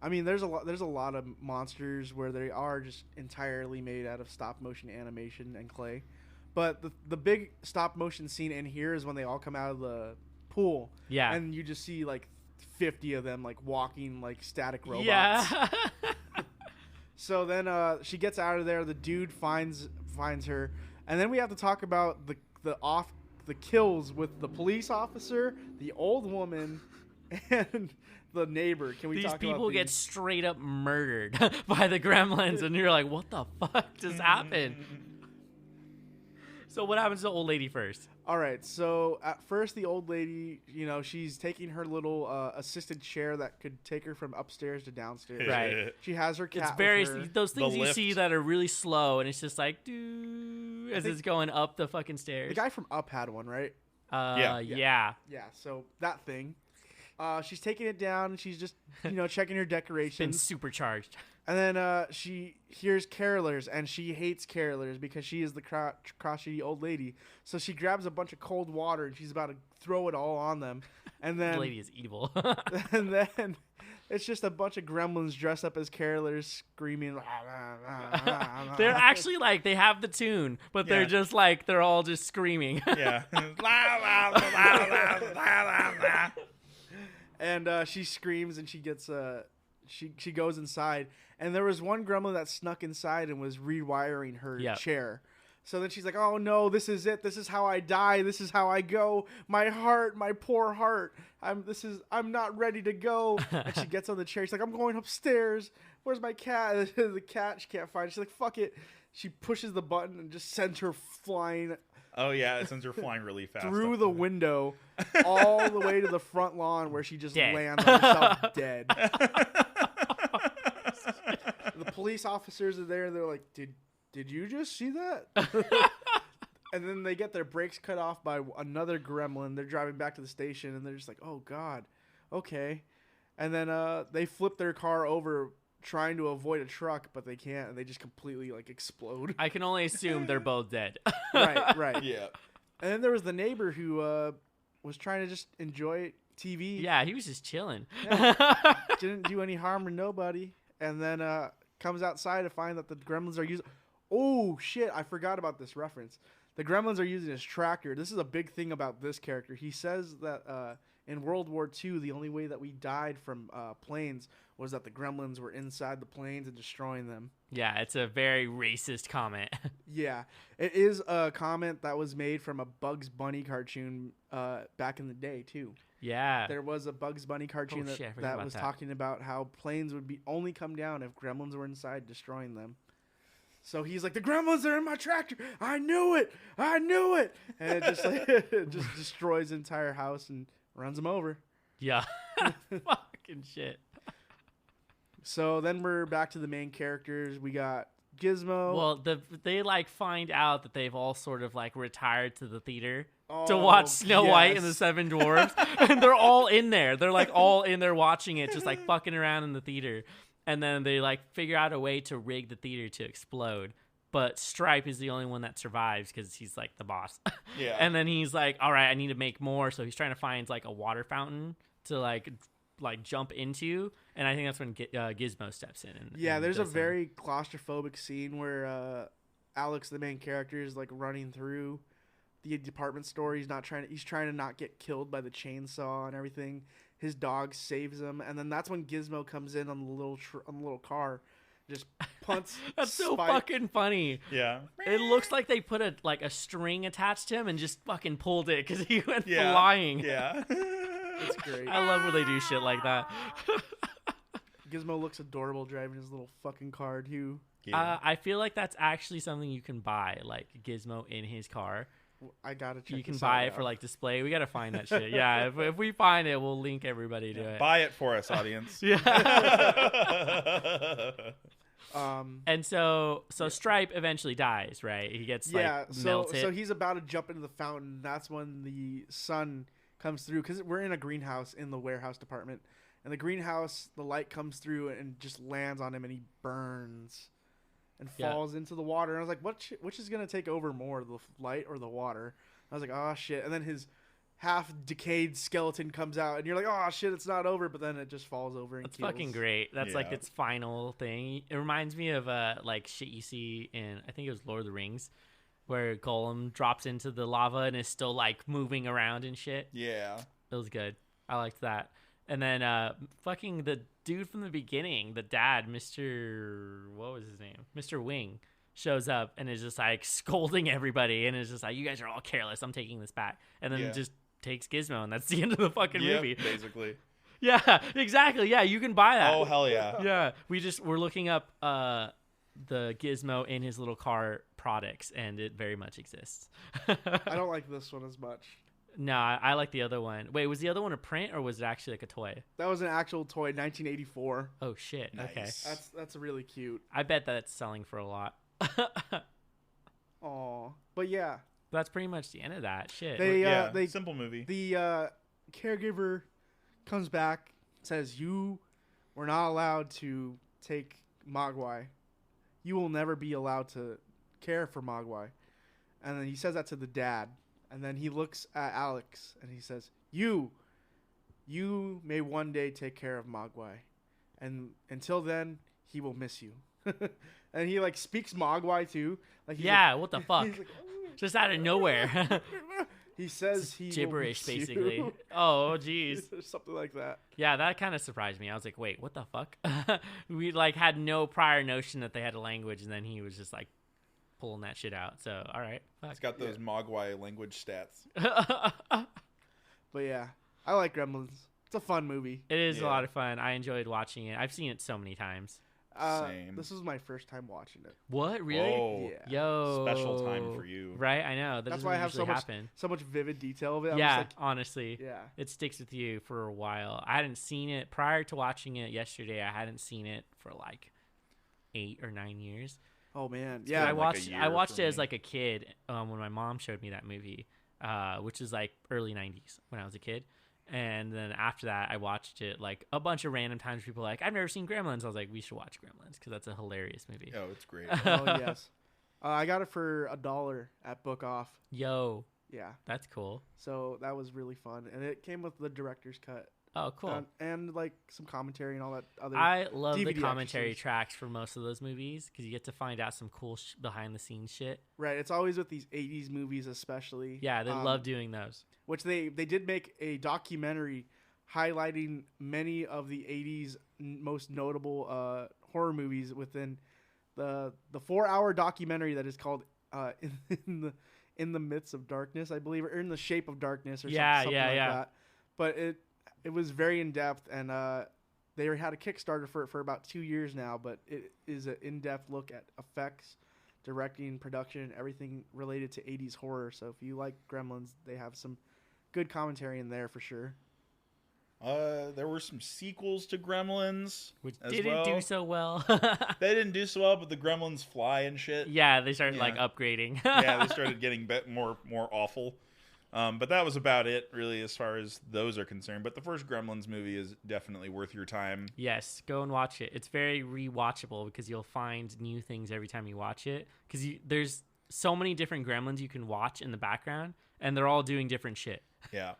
Speaker 3: I mean, there's a lot of monsters where they are just entirely made out of stop motion animation and clay. But the big stop motion scene in here is when they all come out of the pool. Yeah, and you just see like 50 of them like walking like static robots. Yeah. So then she gets out of there. The dude finds her, and then we have to talk about the kills with the police officer, the old woman, and the neighbor. Can we
Speaker 2: these
Speaker 3: talk about
Speaker 2: people get straight up murdered by the gremlins, and you're like, what the fuck just happened? So what happens to the old lady first?
Speaker 3: All right. So at first, the old lady, she's taking her little assisted chair that could take her from upstairs to downstairs.
Speaker 2: Right.
Speaker 3: She has her cat.
Speaker 2: It's very
Speaker 3: with her.
Speaker 2: Those things you see that are really slow, and it's just like as it's going up the fucking stairs.
Speaker 3: The guy from Up had one, right?
Speaker 2: Yeah.
Speaker 3: Yeah. So that thing. She's taking it down. And she's just checking her decorations.
Speaker 2: Been supercharged.
Speaker 3: And then she hears carolers, and she hates carolers because she is the crotchety old lady. So she grabs a bunch of cold water, and she's about to throw it all on them. And then
Speaker 2: the lady is evil.
Speaker 3: And then it's just a bunch of gremlins dressed up as carolers screaming.
Speaker 2: They're actually like, they have the tune, but they're just like, they're all just screaming.
Speaker 1: Yeah.
Speaker 3: And she screams, and she gets she goes inside, and there was one gremlin that snuck inside and was rewiring her chair. So then she's like, oh no, this is it. This is how I die. This is how I go. My heart, my poor heart. I'm not ready to go. And she gets on the chair. She's like, I'm going upstairs. Where's my cat? The cat, she can't find it. She's like, fuck it. She pushes the button and just sends her flying.
Speaker 1: Oh yeah, it sends her flying really fast.
Speaker 3: Through the window, all the way to the front lawn where she just lands on herself dead. The police officers are there, and they're like, Did you just see that? And then they get their brakes cut off by another gremlin. They're driving back to the station, and they're just like, oh, God. Okay. And then they flip their car over trying to avoid a truck, but they can't, and they just completely like explode.
Speaker 2: I can only assume they're both dead.
Speaker 3: Right.
Speaker 1: Yeah.
Speaker 3: And then there was the neighbor who was trying to just enjoy TV.
Speaker 2: Yeah, he was just chilling.
Speaker 3: Didn't do any harm to nobody. And then comes outside to find that the Gremlins are using... Oh, shit. I forgot about this reference. The Gremlins are using his tractor. This is a big thing about this character. He says that in World War II, the only way that we died from planes was that the Gremlins were inside the planes and destroying them.
Speaker 2: Yeah, it's a very racist comment.
Speaker 3: Yeah. It is a comment that was made from a Bugs Bunny cartoon back in the day, too.
Speaker 2: Yeah.
Speaker 3: There was a Bugs Bunny cartoon that was talking about how planes would only come down if Gremlins were inside destroying them. So he's like, the Gremlins are in my tractor. I knew it. And it just it just destroys the entire house and runs them over.
Speaker 2: Yeah. Fucking shit.
Speaker 3: So then we're back to the main characters. We got Gizmo.
Speaker 2: Well, they like find out that they've all sort of like retired to the theater to watch Snow White and the Seven Dwarfs, and they're all in there. They're like all in there watching it, just like fucking around in the theater. And then they like figure out a way to rig the theater to explode. But Stripe is the only one that survives because he's like the boss.
Speaker 1: Yeah.
Speaker 2: And then he's like, all right, I need to make more. So he's trying to find like a water fountain to like jump into. And I think that's when Gizmo steps in. And
Speaker 3: there's a very claustrophobic scene where Alex, the main character, is like running through the department store. He's trying to not get killed by the chainsaw and everything. His dog saves him, and then that's when Gizmo comes in on the little car, just punts.
Speaker 2: That's so fucking funny.
Speaker 1: Yeah.
Speaker 2: It looks like they put a string attached to him and just fucking pulled it because he went
Speaker 1: Yeah.
Speaker 2: flying.
Speaker 1: Yeah.
Speaker 3: It's great.
Speaker 2: I love when they do shit like that.
Speaker 3: Gizmo looks adorable driving his little fucking car too.
Speaker 1: Yeah.
Speaker 2: I feel like that's actually something you can buy, like Gizmo in his car.
Speaker 3: I gotta check.
Speaker 2: You can buy it for like display. We gotta find that shit. Yeah, if we find it, we'll link everybody to it.
Speaker 1: Buy it for us, audience.
Speaker 2: Yeah. And so
Speaker 3: Yeah.
Speaker 2: Stripe eventually dies, right? He gets melted.
Speaker 3: So he's about to jump into the fountain. That's when the sun comes through because we're in a greenhouse in the warehouse department, and the greenhouse, the light comes through and just lands on him, and he burns and falls into the water. And I was like, which is gonna take over more, the light or the water? I was like, oh shit! And then his half decayed skeleton comes out, and you're like, oh shit, it's not over. But then it just falls over and
Speaker 2: That's
Speaker 3: kills.
Speaker 2: fucking great. That's like
Speaker 1: Yeah.
Speaker 2: its final thing. It reminds me of like shit you see in, I think it was Lord of the Rings, where Gollum drops into the lava and is still like moving around and shit.
Speaker 1: Yeah.
Speaker 2: It was good. I liked that. And then fucking the dude from the beginning, the dad, what was his name? Mr. Wing, shows up and is just like scolding everybody and is just like, you guys are all careless. I'm taking this back. And then just takes Gizmo, and that's the end of the fucking movie.
Speaker 1: Basically.
Speaker 2: Yeah, exactly. Yeah, you can buy that.
Speaker 1: Oh, hell yeah.
Speaker 2: Yeah, we're looking up the Gizmo in his little car products, and it very much exists.
Speaker 3: I don't like this one as much.
Speaker 2: No, I like the other one. Wait, was the other one a print or was it actually like a toy?
Speaker 3: That was an actual toy, 1984.
Speaker 2: Oh shit.
Speaker 1: Nice.
Speaker 2: Okay.
Speaker 3: That's really cute.
Speaker 2: I bet that's selling for a lot.
Speaker 3: Aw, but yeah,
Speaker 2: That's pretty much the end of that shit.
Speaker 3: they
Speaker 1: simple movie.
Speaker 3: the caregiver comes back, says, you were not allowed to take Mogwai. You will never be allowed to care for Mogwai. And then he says that to the dad. And then he looks at Alex and he says, you may one day take care of Mogwai. And until then, he will miss you. And he like speaks Mogwai too. Like
Speaker 2: yeah, what the fuck?
Speaker 3: he's like,
Speaker 2: Just out of nowhere.
Speaker 3: he says he
Speaker 2: Gibberish,
Speaker 3: will miss
Speaker 2: basically.
Speaker 3: you.
Speaker 2: Oh, jeez.
Speaker 3: Something like that.
Speaker 2: Yeah, that kind of surprised me. I was like, wait, what the fuck? We like had no prior notion that they had a language, and then he was just like pulling that shit out. So, all right.
Speaker 1: It's got those Mogwai language stats.
Speaker 3: But yeah, I like Gremlins. It's a fun movie.
Speaker 2: It is a
Speaker 1: Yeah.
Speaker 2: lot of fun. I enjoyed watching it. I've seen it so many times.
Speaker 1: Same.
Speaker 3: This was my first time watching it.
Speaker 2: What? Really?
Speaker 1: Whoa.
Speaker 3: Yeah.
Speaker 2: Yo.
Speaker 1: Special time for you.
Speaker 2: Right, I know. That
Speaker 3: That's
Speaker 2: doesn't
Speaker 3: why I have
Speaker 2: usually
Speaker 3: so much
Speaker 2: happen.
Speaker 3: so much vivid detail of it. I'm
Speaker 2: Yeah,
Speaker 3: just
Speaker 2: honestly.
Speaker 3: like, yeah.
Speaker 2: It sticks with you for a while. I hadn't seen it prior to watching it yesterday. I hadn't seen it for like 8 or 9 years.
Speaker 3: Oh man,
Speaker 1: been
Speaker 3: yeah.
Speaker 2: I
Speaker 1: like a
Speaker 2: watched
Speaker 1: year
Speaker 2: I watched
Speaker 1: for
Speaker 2: it as
Speaker 1: me.
Speaker 2: like a kid when my mom showed me that movie, which is like early 90s when I was a kid. And then after that, I watched it like a bunch of random times. People were like, I've never seen Gremlins. I was like, we should watch Gremlins because that's a hilarious movie.
Speaker 1: Oh, it's great.
Speaker 3: Oh yes, I got it for $1 at Book Off.
Speaker 2: Yo,
Speaker 3: Yeah,
Speaker 2: that's cool.
Speaker 3: so that was really fun, and it came with the director's cut.
Speaker 2: Oh, cool.
Speaker 3: And like some commentary and all that other.
Speaker 2: I love the
Speaker 3: DVD
Speaker 2: commentary
Speaker 3: extras.
Speaker 2: tracks for most of those movies because you get to find out some cool behind the scenes shit.
Speaker 3: Right, it's always with these '80s movies, especially.
Speaker 2: Yeah, they love doing those.
Speaker 3: Which they did make a documentary highlighting many of the '80s most notable horror movies within the 4-hour documentary that is called in the Midst of Darkness, I believe, or In the Shape of Darkness, or something like that. But it was very in depth, and they had a Kickstarter for about 2 years now. But it is an in-depth look at effects, directing, production, everything related to '80s horror. So if you like Gremlins, they have some good commentary in there for sure.
Speaker 1: There were some sequels to Gremlins,
Speaker 2: Which
Speaker 1: as
Speaker 2: didn't
Speaker 1: well.
Speaker 2: do so well.
Speaker 1: They didn't do so well, but the Gremlins fly and shit.
Speaker 2: Yeah, they started
Speaker 1: Yeah.
Speaker 2: like upgrading.
Speaker 1: Yeah, they started getting more awful. But that was about it, really, as far as those are concerned. But the first Gremlins movie is definitely worth your time.
Speaker 2: Yes, go and watch it. It's very rewatchable because you'll find new things every time you watch it. Because there's so many different Gremlins you can watch in the background, and they're all doing different shit.
Speaker 1: Yeah.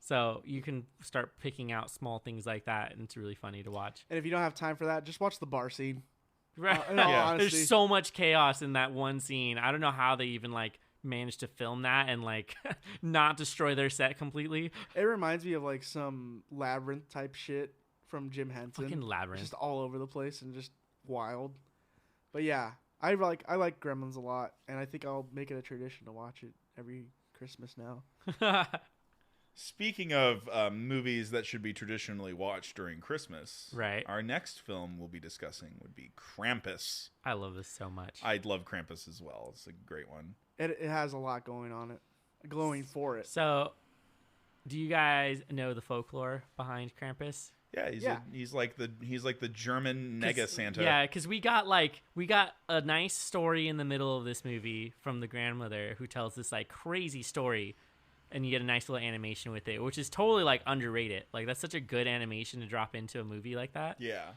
Speaker 2: So you can start picking out small things like that, and it's really funny to watch.
Speaker 3: And if you don't have time for that, just watch the bar scene.
Speaker 2: Right?
Speaker 3: In all
Speaker 1: Yeah.
Speaker 3: honesty.
Speaker 2: There's so much chaos in that one scene. I don't know how they even like managed to film that and like not destroy their set completely.
Speaker 3: It reminds me of like some Labyrinth type shit from Jim Henson.
Speaker 2: Fucking Labyrinth.
Speaker 3: Just all over the place and just wild. But yeah, I like Gremlins a lot, and I think I'll make it a tradition to watch it every Christmas now.
Speaker 1: Speaking of movies that should be traditionally watched during Christmas,
Speaker 2: Right.
Speaker 1: our next film we'll be discussing would be Krampus.
Speaker 2: I love this so much.
Speaker 1: I love Krampus as well. It's a great one.
Speaker 3: It has a lot going on it, glowing for it.
Speaker 2: So, do you guys know the folklore behind Krampus?
Speaker 1: Yeah, he's like the German Nega Santa.
Speaker 2: Yeah, because we got a nice story in the middle of this movie from the grandmother who tells this like crazy story, and you get a nice little animation with it, which is totally like underrated. Like that's such a good animation to drop into a movie like that.
Speaker 1: Yeah.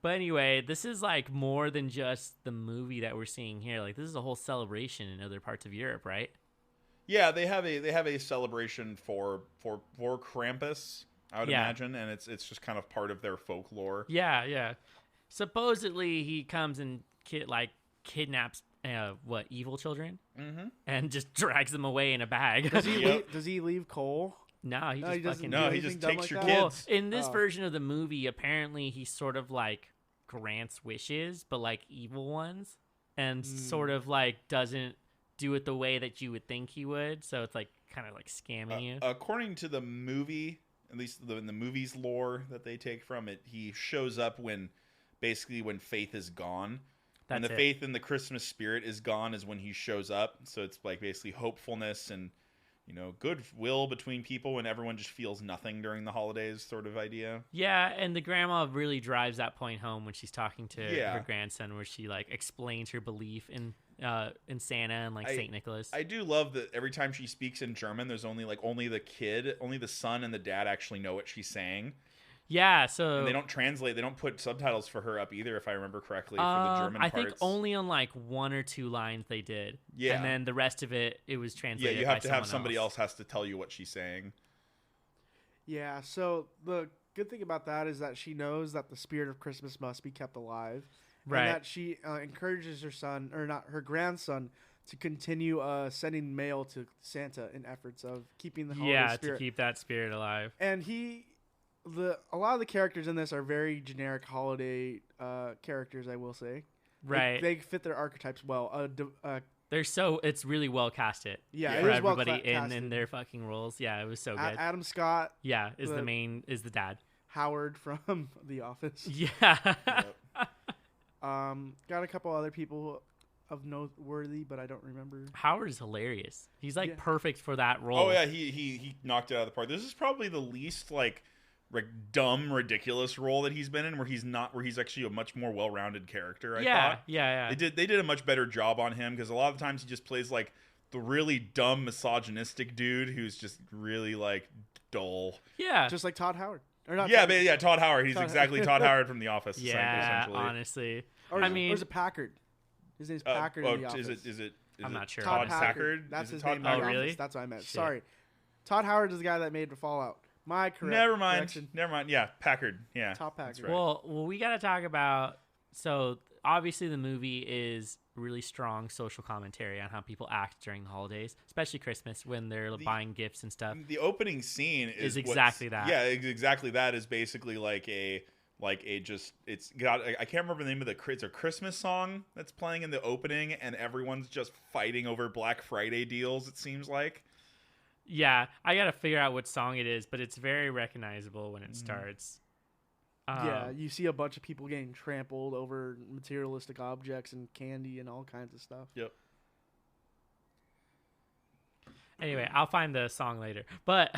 Speaker 2: But anyway, this is like more than just the movie that we're seeing here. Like this is a whole celebration in other parts of Europe, right?
Speaker 1: Yeah, they have a celebration for Krampus, I would imagine, and it's just kind of part of their folklore.
Speaker 2: Yeah, yeah. Supposedly he comes and kidnaps evil children, and just drags them away in a bag.
Speaker 3: Does he leave Cole?
Speaker 2: No, he just
Speaker 3: doesn't
Speaker 2: fucking
Speaker 3: do
Speaker 1: No, he
Speaker 3: anything
Speaker 1: just
Speaker 3: dumb
Speaker 1: takes
Speaker 3: like
Speaker 1: your
Speaker 3: that?
Speaker 1: kids.
Speaker 2: Well, in this
Speaker 3: Oh.
Speaker 2: version of the movie, apparently he sort of like grants wishes, but like evil ones, and sort of like doesn't do it the way that you would think he would. So it's like kind of like scamming you.
Speaker 1: According to the movie, at least in the movie's lore that they take from it, he shows up when faith is gone. When the
Speaker 2: That's it.
Speaker 1: faith in the Christmas spirit is gone is when he shows up. So it's like basically hopefulness and goodwill between people when everyone just feels nothing during the holidays, sort of idea.
Speaker 2: Yeah, and the grandma really drives that point home when she's talking to
Speaker 1: Yeah.
Speaker 2: her grandson, where she like explains her belief in Santa and like Saint Nicholas.
Speaker 1: I do love that every time she speaks in German, there's only the son and the dad actually know what she's saying.
Speaker 2: Yeah, so
Speaker 1: And they don't translate. They don't put subtitles for her up either, if I remember correctly, for the German
Speaker 2: I
Speaker 1: parts.
Speaker 2: think only on like 1 or 2 lines they did.
Speaker 1: Yeah.
Speaker 2: And then the rest of it was
Speaker 1: Yeah,
Speaker 2: translated.
Speaker 1: you have
Speaker 2: by
Speaker 1: to have
Speaker 2: someone
Speaker 1: somebody else has to tell you what she's saying.
Speaker 3: Yeah, so the good thing about that is that she knows that the spirit of Christmas must be kept alive.
Speaker 2: Right.
Speaker 3: And that she encourages her grandson, to continue sending mail to Santa in efforts of keeping the holiday spirit.
Speaker 2: To keep that spirit alive.
Speaker 3: And a lot of the characters in this are very generic holiday characters, I will say.
Speaker 2: Right.
Speaker 3: They fit their archetypes well.
Speaker 2: It's really well casted.
Speaker 3: Yeah,
Speaker 2: for
Speaker 3: it is well
Speaker 2: everybody in
Speaker 3: casted.
Speaker 2: their fucking roles. Yeah, it was so good.
Speaker 3: Adam Scott,
Speaker 2: Yeah, is the dad.
Speaker 3: Howard from The Office.
Speaker 2: Yeah.
Speaker 1: Yep.
Speaker 3: Got a couple other people of noteworthy, but I don't remember.
Speaker 2: Howard is hilarious. He's like
Speaker 3: Yeah.
Speaker 2: perfect for that role.
Speaker 1: Oh yeah, he knocked it out of the park. This is probably the least like dumb, ridiculous role that he's been in, where he's actually a much more well-rounded character. I thought.
Speaker 2: Yeah.
Speaker 1: They did a much better job on him, because a lot of times he just plays like the really dumb, misogynistic dude who's just really like dull.
Speaker 2: Yeah.
Speaker 3: Just like Todd Howard. Or not
Speaker 1: Yeah,
Speaker 3: Todd,
Speaker 1: but yeah, Todd Howard. He's
Speaker 3: Todd-
Speaker 1: exactly Todd Howard from The Office.
Speaker 2: Yeah,
Speaker 1: essentially.
Speaker 2: honestly.
Speaker 3: Or
Speaker 2: I
Speaker 3: is,
Speaker 2: mean,
Speaker 3: or is it Packard? His name's Packard in The Office.
Speaker 1: Is it?
Speaker 2: I'm not sure.
Speaker 3: Todd
Speaker 2: honestly.
Speaker 3: Packard. That's
Speaker 1: Is it
Speaker 3: his
Speaker 1: Todd
Speaker 3: name.
Speaker 1: Packard?
Speaker 3: In The
Speaker 2: Oh, really?
Speaker 3: Office. That's what I meant.
Speaker 2: Shit.
Speaker 3: Sorry. Todd Howard is the guy that made Fallout. My correct.
Speaker 1: Never mind.
Speaker 3: correction.
Speaker 1: Never mind. Yeah, Packard. Yeah.
Speaker 3: Top Packard.
Speaker 1: That's right.
Speaker 2: Well, we got to talk about. So obviously, the movie is really strong social commentary on how people act during the holidays, especially Christmas when they're buying gifts and stuff.
Speaker 1: The opening scene is
Speaker 2: exactly that.
Speaker 1: Yeah, exactly that is basically like a just it's got I can't remember the name of it's a Christmas song that's playing in the opening, and everyone's just fighting over Black Friday deals. It seems like.
Speaker 2: Yeah, I got to figure out what song it is, but it's very recognizable when it starts.
Speaker 3: Yeah, you see a bunch of people getting trampled over materialistic objects and candy and all kinds of stuff.
Speaker 1: Yep.
Speaker 2: Anyway, I'll find the song later. But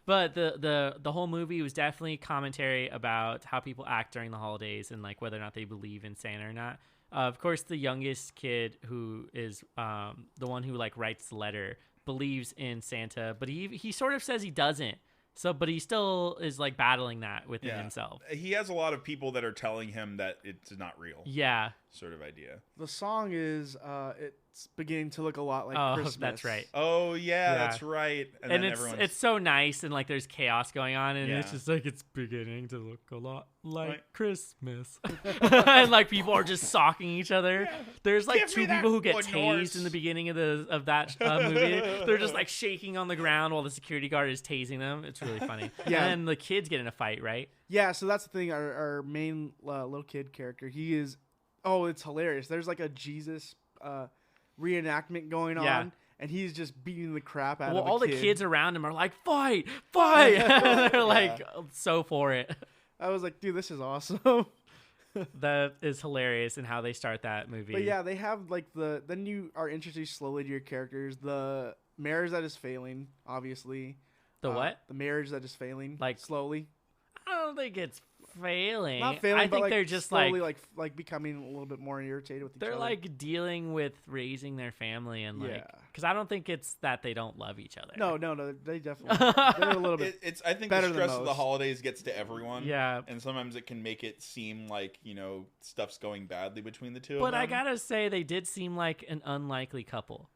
Speaker 2: but the whole movie was definitely commentary about how people act during the holidays and like whether or not they believe in Santa or not. Of course, the youngest kid, who is the one who like writes the letter, believes in Santa, but he sort of says he doesn't. So, but he still is like battling that within himself.
Speaker 1: He has a lot of people that are telling him that it's not real.
Speaker 2: Yeah.
Speaker 1: Sort of idea.
Speaker 3: The song is it's beginning to look a lot like Christmas.
Speaker 2: That's right.
Speaker 1: Oh yeah, that's right.
Speaker 2: And
Speaker 1: then
Speaker 2: it's so nice, and like there's chaos going on, and it's
Speaker 1: Yeah.
Speaker 2: just like it's beginning to look a lot like Christmas. And like people are just socking each other.
Speaker 1: Yeah.
Speaker 2: There's like
Speaker 1: Give me
Speaker 2: two
Speaker 1: that
Speaker 2: people who get
Speaker 1: wood
Speaker 2: tased
Speaker 1: horse.
Speaker 2: in the beginning of that movie. They're just like shaking on the ground while the security guard is tasing them. It's really funny.
Speaker 3: Yeah.
Speaker 2: And then the kids get in a fight, right?
Speaker 3: Yeah, so that's the thing. Our main little kid character, he is. Oh, it's hilarious. There's like a Jesus reenactment going on, and he's just beating the crap out of
Speaker 2: all
Speaker 3: a kid.
Speaker 2: the kids around him are like, fight! They're like so for it.
Speaker 3: I was like, dude, this is awesome.
Speaker 2: That is hilarious in how they start that movie.
Speaker 3: But yeah, they have like then you are introduced slowly to your characters. The marriage that is failing, obviously.
Speaker 2: The what?
Speaker 3: The marriage that is failing,
Speaker 2: Like
Speaker 3: slowly.
Speaker 2: I don't think it's failing.
Speaker 3: Not failing,
Speaker 2: I
Speaker 3: but
Speaker 2: think
Speaker 3: like
Speaker 2: they're just
Speaker 3: slowly like becoming a little bit more irritated with each
Speaker 2: they're
Speaker 3: other.
Speaker 2: like dealing with raising their family and like because I don't think it's that they don't love each other.
Speaker 3: No, they definitely they're a little bit.
Speaker 1: I think
Speaker 3: better
Speaker 1: the
Speaker 3: than
Speaker 1: stress of the
Speaker 3: most.
Speaker 1: holidays gets to everyone.
Speaker 2: Yeah.
Speaker 1: And sometimes it can make it seem like, stuff's going badly between the two
Speaker 2: But
Speaker 1: of them.
Speaker 2: I gotta say they did seem like an unlikely couple.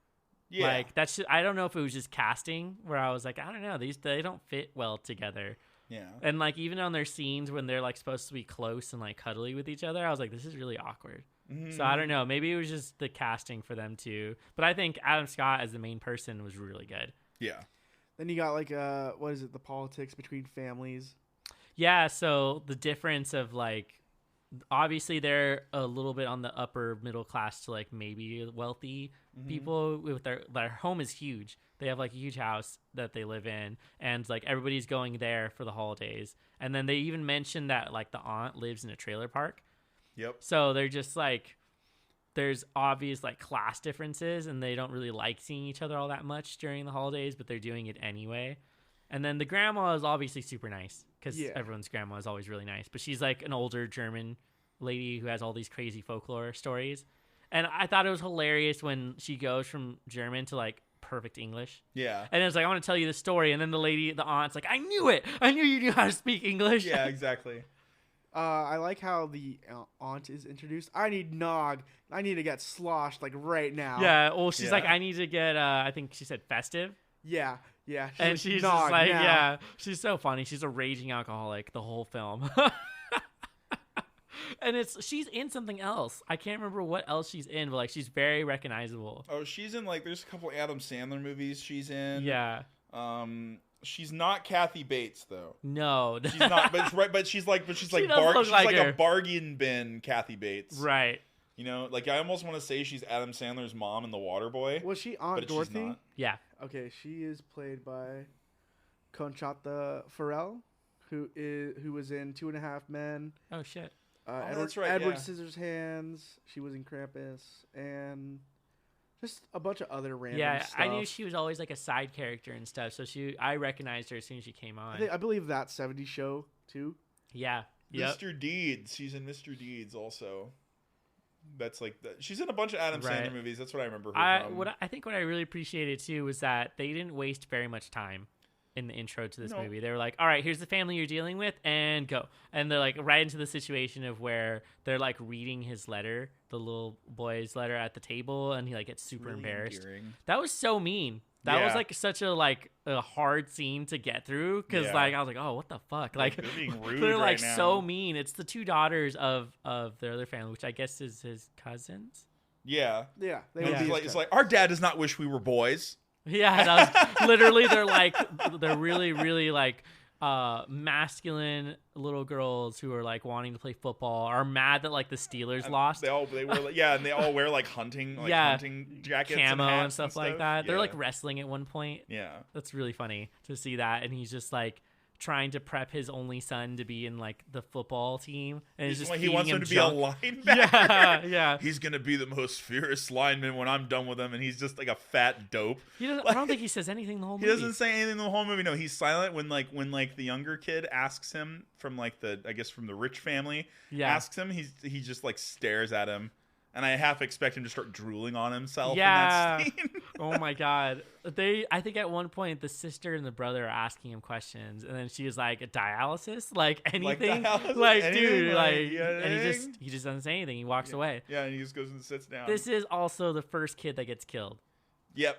Speaker 1: Yeah.
Speaker 2: Like that's just, I don't know if it was just casting where I was like, I don't know, they don't fit well together.
Speaker 1: Yeah.
Speaker 2: And like even on their scenes when they're like supposed to be close and like cuddly with each other, I was like, this is really awkward.
Speaker 1: Mm-hmm.
Speaker 2: So I don't know, maybe it was just the casting for them too. But I think Adam Scott as the main person was really good.
Speaker 1: Yeah.
Speaker 3: Then you got like what is it? The politics between families.
Speaker 2: Yeah, so the difference of like obviously they're a little bit on the upper middle class to like maybe wealthy people with their home is huge. They have like a huge house that they live in, and like everybody's going there for the holidays. And then they even mentioned that like the aunt lives in a trailer park.
Speaker 1: Yep.
Speaker 2: So they're just like there's obvious like class differences, and they don't really like seeing each other all that much during the holidays, but they're doing it anyway. And then the grandma is obviously super nice because everyone's grandma is always really nice. But she's like an older German lady who has all these crazy folklore stories. And I thought it was hilarious when she goes from German to like perfect English.
Speaker 1: Yeah.
Speaker 2: And it's like, I want to tell you the story. And then the aunt's like, I knew it. I knew you knew how to speak English.
Speaker 1: Yeah, exactly.
Speaker 3: I like how the aunt is introduced. I need nog. I need to get sloshed like right now.
Speaker 2: Yeah. Well, she's
Speaker 1: Yeah.
Speaker 2: like, I need to get, I think she said festive.
Speaker 3: Yeah.
Speaker 2: And she's
Speaker 3: "Nog
Speaker 2: just like,
Speaker 3: now."
Speaker 2: yeah, she's so funny. She's a raging alcoholic the whole film. And she's in something else. I can't remember what else she's in, but like she's very recognizable.
Speaker 1: Oh, she's in like there's a couple Adam Sandler movies she's in.
Speaker 2: Yeah.
Speaker 1: She's not Kathy Bates though.
Speaker 2: No.
Speaker 1: She's not, but she's right. But she's like
Speaker 2: does
Speaker 1: she's
Speaker 2: look
Speaker 1: like
Speaker 2: like
Speaker 1: a
Speaker 2: her.
Speaker 1: bargain bin Kathy Bates.
Speaker 2: Right.
Speaker 1: Like I almost want to say she's Adam Sandler's mom in The Waterboy.
Speaker 3: Was she Aunt
Speaker 1: but
Speaker 3: Dorothy?
Speaker 1: she's not.
Speaker 2: Yeah.
Speaker 3: Okay, she is played by Conchata Farrell, who was in 2.5 Men.
Speaker 2: Oh shit.
Speaker 1: That's right,
Speaker 3: Edward
Speaker 1: yeah.
Speaker 3: Scissorhands. She was in Krampus, and just a bunch of other random
Speaker 2: Yeah,
Speaker 3: stuff.
Speaker 2: I knew she was always like a side character and stuff. So I recognized her as soon as she came on.
Speaker 3: I believe that 70s show too.
Speaker 2: Yeah. Yep.
Speaker 1: Mr. Deeds. She's in Mr. Deeds also. That's like she's in a bunch of Adam
Speaker 2: Right.
Speaker 1: Sandler movies. That's what I remember her from.
Speaker 2: I think what I really appreciated too was that they didn't waste very much time. in the intro to this
Speaker 1: No.
Speaker 2: movie. They were like, all right, here's the family you're dealing with, and go. And they're like right into the situation of where they're like reading his letter, the little boy's letter at the table, and he like gets super
Speaker 1: Really
Speaker 2: embarrassed.
Speaker 1: endearing.
Speaker 2: That was so mean. That was
Speaker 1: Yeah.
Speaker 2: like such a hard scene to get through because
Speaker 1: Yeah.
Speaker 2: like I was like, oh, what the fuck? Like
Speaker 1: they're being rude
Speaker 2: they're
Speaker 1: right
Speaker 2: like
Speaker 1: now.
Speaker 2: so mean. It's the two daughters of their other family, which I guess is his cousins.
Speaker 1: Yeah.
Speaker 3: Yeah, they
Speaker 1: And
Speaker 3: would be
Speaker 1: it's like, our dad does not wish we were boys.
Speaker 2: Yeah, that was literally they're really really like masculine little girls who are like wanting to play football are mad that like the Steelers lost.
Speaker 1: They wear and they all wear like hunting jackets
Speaker 2: camo
Speaker 1: and,
Speaker 2: and
Speaker 1: hats
Speaker 2: stuff like that.
Speaker 1: Yeah.
Speaker 2: They're like wrestling at one point.
Speaker 1: Yeah.
Speaker 2: That's really funny to see that, and he's just like trying to prep his only son to be in like the football team, and he's just
Speaker 1: He
Speaker 2: feeding
Speaker 1: wants him to be a
Speaker 2: junk.
Speaker 1: linebacker.
Speaker 2: Yeah.
Speaker 1: He's gonna be the most fierce lineman when I'm done with him, and he's just like a fat dope.
Speaker 2: He doesn't, I don't think he says anything the whole
Speaker 1: He
Speaker 2: movie.
Speaker 1: doesn't say anything the whole movie. No, he's silent when the younger kid asks him from like from the rich family.
Speaker 2: Yeah.
Speaker 1: Asks him. He just like stares at him, and I half expect him to start drooling on himself.
Speaker 2: Yeah.
Speaker 1: In that scene.
Speaker 2: Oh my god. I think at one point the sister and the brother are asking him questions, and then she was like, dialysis? Like anything?
Speaker 1: dialysis?
Speaker 2: Like,
Speaker 1: Anything?
Speaker 2: dude,
Speaker 1: Like,
Speaker 2: like,
Speaker 1: yeah,
Speaker 2: and
Speaker 1: anything?
Speaker 2: he just doesn't say anything. He walks away.
Speaker 1: Yeah, and he just goes and sits down.
Speaker 2: This is also the first kid that gets killed.
Speaker 1: Yep.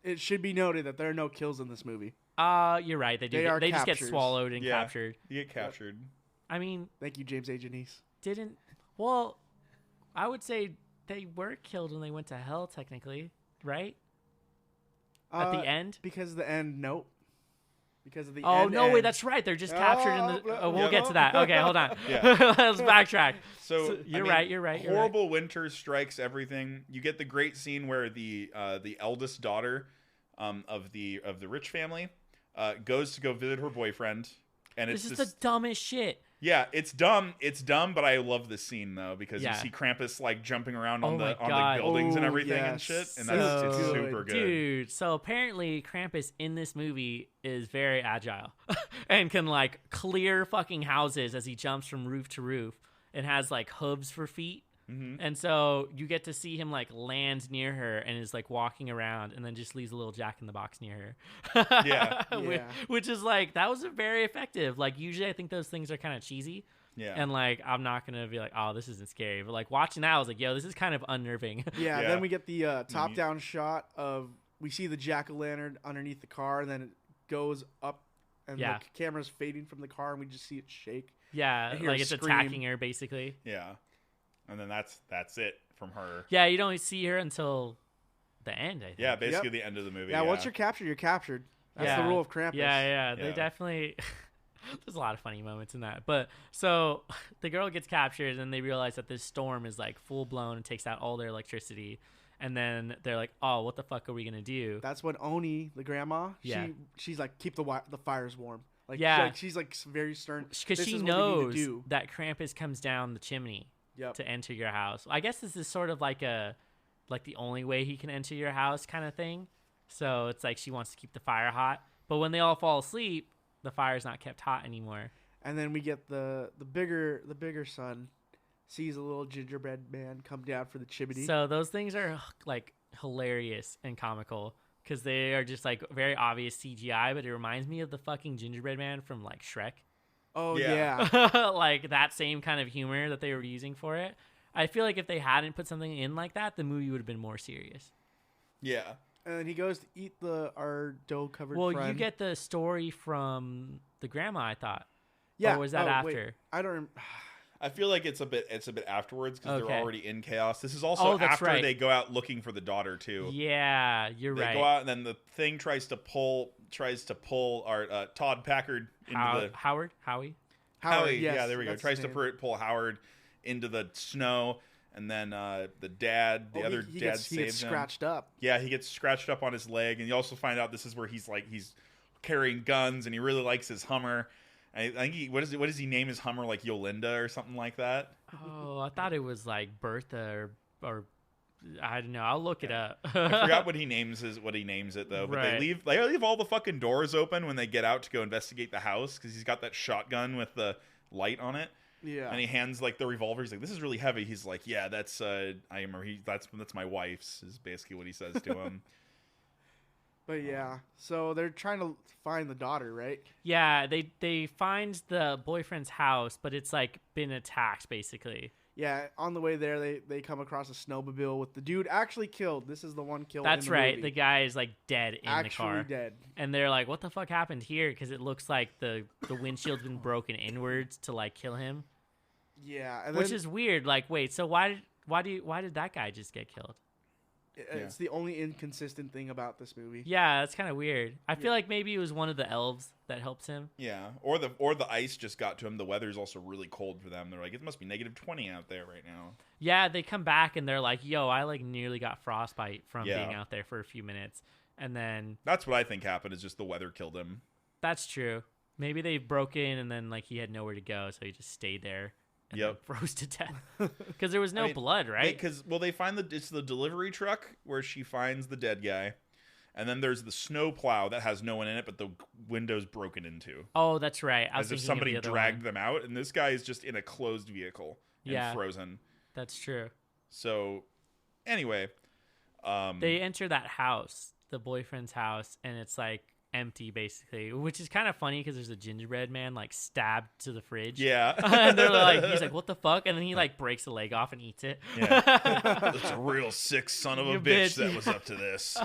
Speaker 3: It should be noted that there are no kills in this movie.
Speaker 2: You're right. They do.
Speaker 3: They are
Speaker 2: They just get
Speaker 3: captures.
Speaker 2: swallowed and
Speaker 1: Yeah.
Speaker 2: captured.
Speaker 1: You get captured.
Speaker 2: I mean,
Speaker 3: Thank you, James A. Janice.
Speaker 2: well, I would say they were killed when they went to hell, technically, right? At the end?
Speaker 3: Because of the end, nope. Because of the
Speaker 2: Oh,
Speaker 3: end.
Speaker 2: no, wait,
Speaker 3: end.
Speaker 2: that's right. They're just captured in the...
Speaker 3: Oh,
Speaker 2: Oh, we'll
Speaker 3: yeah.
Speaker 2: get to that. Okay, hold on.
Speaker 1: Yeah.
Speaker 2: Let's backtrack.
Speaker 1: So
Speaker 2: You're right. You're right.
Speaker 1: Horrible winter strikes everything. You get the great scene where the eldest daughter of the rich family goes to go visit her boyfriend, and
Speaker 2: This
Speaker 1: it's
Speaker 2: is
Speaker 1: this,
Speaker 2: the dumbest shit.
Speaker 1: yeah, it's dumb. It's dumb, but I love the scene though because
Speaker 2: Yeah.
Speaker 1: you see Krampus like jumping around
Speaker 2: Oh
Speaker 1: on
Speaker 2: my
Speaker 1: the
Speaker 2: God.
Speaker 1: buildings and
Speaker 3: Oh,
Speaker 1: everything and
Speaker 3: yes.
Speaker 1: shit, and
Speaker 3: So
Speaker 1: that's it's
Speaker 3: good.
Speaker 1: super good.
Speaker 2: Dude, so apparently Krampus in this movie is very agile and can like clear fucking houses as he jumps from roof to roof and has like hooves for feet.
Speaker 1: Mhm.
Speaker 2: And so you get to see him like land near her and is like walking around and then just leaves a little Jack in the Box near her.
Speaker 1: Yeah.
Speaker 3: Yeah.
Speaker 2: Which is like, that was very effective. Like usually I think those things are kind of cheesy.
Speaker 1: Yeah.
Speaker 2: And like, I'm not going to be like, oh, this isn't scary. But like watching that, I was like, yo, this is kind of unnerving.
Speaker 3: Yeah,
Speaker 1: Yeah.
Speaker 3: then we get the top-down shot of... We see the jack-o'-lantern underneath the car, and then it goes up, and
Speaker 2: Yeah.
Speaker 3: the camera's fading from the car, and we just see it shake.
Speaker 2: Yeah,
Speaker 3: I hear
Speaker 2: like
Speaker 3: her
Speaker 2: it's
Speaker 3: scream.
Speaker 2: attacking her basically.
Speaker 1: Yeah. And then that's it from her.
Speaker 2: Yeah, you don't see her until the end, I think.
Speaker 1: Yeah, basically the end of the movie.
Speaker 3: Yeah, once you're captured, you're captured. That's
Speaker 2: Yeah.
Speaker 3: the rule of Krampus.
Speaker 2: Yeah, they
Speaker 1: Yeah.
Speaker 2: definitely... There's a lot of funny moments in that. But so the girl gets captured and they realize that this storm is like full blown and takes out all their electricity. And then they're like, oh, what the fuck are we going to do?
Speaker 3: That's when Oni, the grandma,
Speaker 2: Yeah.
Speaker 3: she's like, keep the fires warm. Like,
Speaker 2: Yeah.
Speaker 3: she's like very stern.
Speaker 2: Because
Speaker 3: This
Speaker 2: she
Speaker 3: is what we need to
Speaker 2: knows
Speaker 3: do.
Speaker 2: that Krampus comes down the chimney
Speaker 3: Yep.
Speaker 2: to enter your house. I guess this is sort of like the only way he can enter your house kind of thing. So it's like she wants to keep the fire hot. But when they all fall asleep, the fire's not kept hot anymore.
Speaker 3: And then we get the bigger son sees a little gingerbread man come down for the chimney.
Speaker 2: So those things are like hilarious and comical because they are just like very obvious CGI, but it reminds me of the fucking gingerbread man from like Shrek.
Speaker 3: oh
Speaker 1: Yeah.
Speaker 3: yeah.
Speaker 2: Like that same kind of humor that they were using for it. I feel like if they hadn't put something in like that, the movie would have been more serious.
Speaker 1: Yeah.
Speaker 3: And then he goes to eat our dough covered.
Speaker 2: Well,
Speaker 3: friend.
Speaker 2: you get the story from the grandma, I thought.
Speaker 3: yeah.
Speaker 2: Or was that
Speaker 3: wait.
Speaker 2: after?
Speaker 3: I don't.
Speaker 1: I feel like it's a bit afterwards because
Speaker 2: Okay.
Speaker 1: they're already in chaos. This is also
Speaker 2: Oh, that's
Speaker 1: after
Speaker 2: right.
Speaker 1: they go out looking for the daughter too.
Speaker 2: Yeah, you're
Speaker 1: They
Speaker 2: right.
Speaker 1: go out and then the thing tries to pull our Todd Packard into the
Speaker 2: Howie?
Speaker 3: Howard,
Speaker 1: Howie.
Speaker 3: yes,
Speaker 1: Yeah, there we go.
Speaker 3: that's
Speaker 1: Tries
Speaker 3: his
Speaker 1: to
Speaker 3: name.
Speaker 1: pull Howard into the snow, and then the dad, the
Speaker 3: Oh,
Speaker 1: other
Speaker 3: he
Speaker 1: dad
Speaker 3: gets
Speaker 1: saves him.
Speaker 3: scratched up.
Speaker 1: Yeah, he gets scratched up on his leg, and you also find out this is where he's carrying guns, and he really likes his Hummer. I think what does he name his Hummer, like Yolinda or something like that?
Speaker 2: Oh, I thought it was like Bertha or I don't know. I'll look it up.
Speaker 1: I forgot what he names it though. But
Speaker 2: Right.
Speaker 1: they leave all the fucking doors open when they get out to go investigate the house because he's got that shotgun with the light on it.
Speaker 3: Yeah.
Speaker 1: And he hands like the revolver. He's like, "This is really heavy." He's like, "Yeah, that's I remember. That's my wife's." Is basically what he says to him.
Speaker 3: But yeah, so they're trying to find the daughter, right?
Speaker 2: Yeah, they find the boyfriend's house, but it's like been attacked basically.
Speaker 3: Yeah, on the way there, they come across a snowmobile with the dude actually killed. This is the one killed.
Speaker 2: That's
Speaker 3: in the
Speaker 2: right.
Speaker 3: movie.
Speaker 2: The guy is like dead in
Speaker 3: actually
Speaker 2: the car.
Speaker 3: dead.
Speaker 2: And they're like, "What the fuck happened here?" Because it looks like the windshield's been broken inwards to like kill him.
Speaker 3: Yeah, and
Speaker 2: Which
Speaker 3: then,
Speaker 2: is weird. Like, wait, so why did that guy just get killed?
Speaker 3: it's the only inconsistent thing about this movie.
Speaker 2: Yeah, that's kind of weird. I feel like maybe it was one of the elves that helps him.
Speaker 1: Yeah, or the ice just got to him. The weather's also really cold for them. They're like, it must be -20 out there right now.
Speaker 2: Yeah, they come back and they're like, "Yo, I like nearly got frostbite from being out there for a few minutes." And then
Speaker 1: That's what I think happened. Is just the weather killed him.
Speaker 2: that's true. Maybe they broke in and then like he had nowhere to go, so he just stayed there and then froze to death. Because there was no blood, right?
Speaker 1: Because they find it's the delivery truck where she finds the dead guy, and then there's the snow plow that has no one in it, but the window's broken into.
Speaker 2: Oh, that's right.
Speaker 1: As if somebody dragged them out, and this guy is just in a closed vehicle and frozen.
Speaker 2: That's true.
Speaker 1: So, anyway,
Speaker 2: they enter that house, the boyfriend's house, and it's like empty basically, which is kind of funny because there's a gingerbread man like stabbed to the fridge.
Speaker 1: Yeah.
Speaker 2: And they're like, he's like, "What the fuck?" And then he like breaks a leg off and eats it.
Speaker 1: Yeah. That's a real sick son of a bitch that was up to this.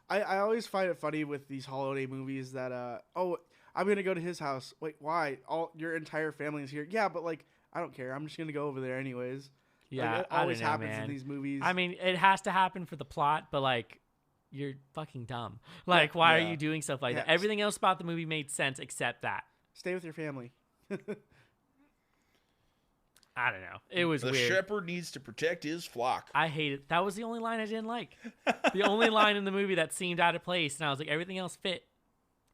Speaker 3: I always find it funny with these holiday movies that I'm gonna go to his house. Wait, why? Your entire family is here. Yeah, but like I don't care. I'm just gonna go over there anyways.
Speaker 2: Yeah,
Speaker 3: like, it always happens in these movies.
Speaker 2: I mean, it has to happen for the plot, but like, you're fucking dumb. Like, why are you doing stuff like that? Everything else about the movie made sense except that.
Speaker 3: Stay with your family.
Speaker 2: I don't know. It was weird.
Speaker 1: The shepherd needs to protect his flock.
Speaker 2: I hate it. That was the only line I didn't like. The only line in the movie that seemed out of place, and I was like, everything else fit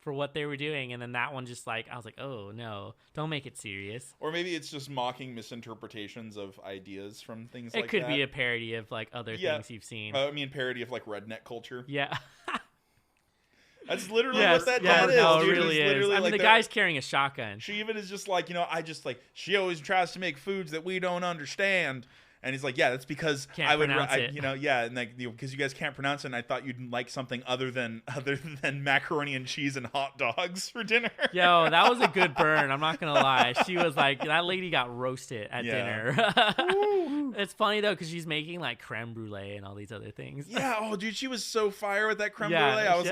Speaker 2: for what they were doing, and then that one just like, I was like, oh no, don't make it serious.
Speaker 1: Or maybe it's just mocking misinterpretations of ideas from things like that.
Speaker 2: It could be a parody of like other things you've seen.
Speaker 1: I mean, parody of like redneck culture.
Speaker 2: Yeah.
Speaker 1: That's literally what that dad is.
Speaker 2: No, it
Speaker 1: dude.
Speaker 2: really is. I mean, the guy's carrying a shotgun.
Speaker 1: She even is just like, she always tries to make foods that we don't understand. And he's like, yeah, that's because
Speaker 2: I would, it.
Speaker 1: And like, because you guys can't pronounce it, and I thought you'd like something other than macaroni and cheese and hot dogs for dinner.
Speaker 2: Yo, that was a good burn. I'm not gonna lie. She was like, that lady got roasted at dinner. It's funny though, because she's making like creme brulee and all these other things.
Speaker 1: Yeah. Oh, dude, she was so fire with that creme brulee. I was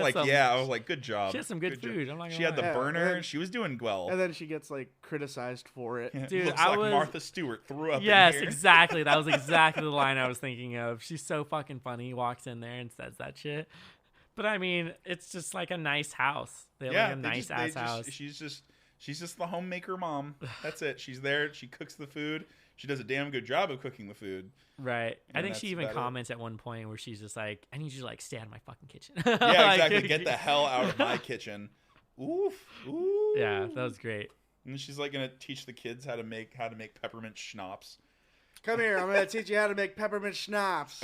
Speaker 1: like, good job.
Speaker 2: She had some good food. I'm not gonna
Speaker 1: She had the burner. She was doing well.
Speaker 3: And then she gets like criticized for it.
Speaker 1: Yeah,
Speaker 2: dude,
Speaker 1: looks like Martha Stewart threw up.
Speaker 2: Yes,
Speaker 1: in here.
Speaker 2: exactly. That was exactly the line I was thinking of. She's so fucking funny. He walks in there and says that shit. But I mean, it's just like a nice house. They have like a nice ass house.
Speaker 1: She's just the homemaker mom. That's it. She's there. She cooks the food. She does a damn good job of cooking the food.
Speaker 2: Right. I think she even comments at one point where she's just like, "I need you to like stay out of my fucking kitchen."
Speaker 1: Yeah, exactly. Get the hell out of my kitchen. Oof. Ooh.
Speaker 2: Yeah, that was great.
Speaker 1: And she's like gonna teach the kids how to make peppermint schnapps.
Speaker 3: Come here, I'm gonna teach you how to make peppermint schnapps.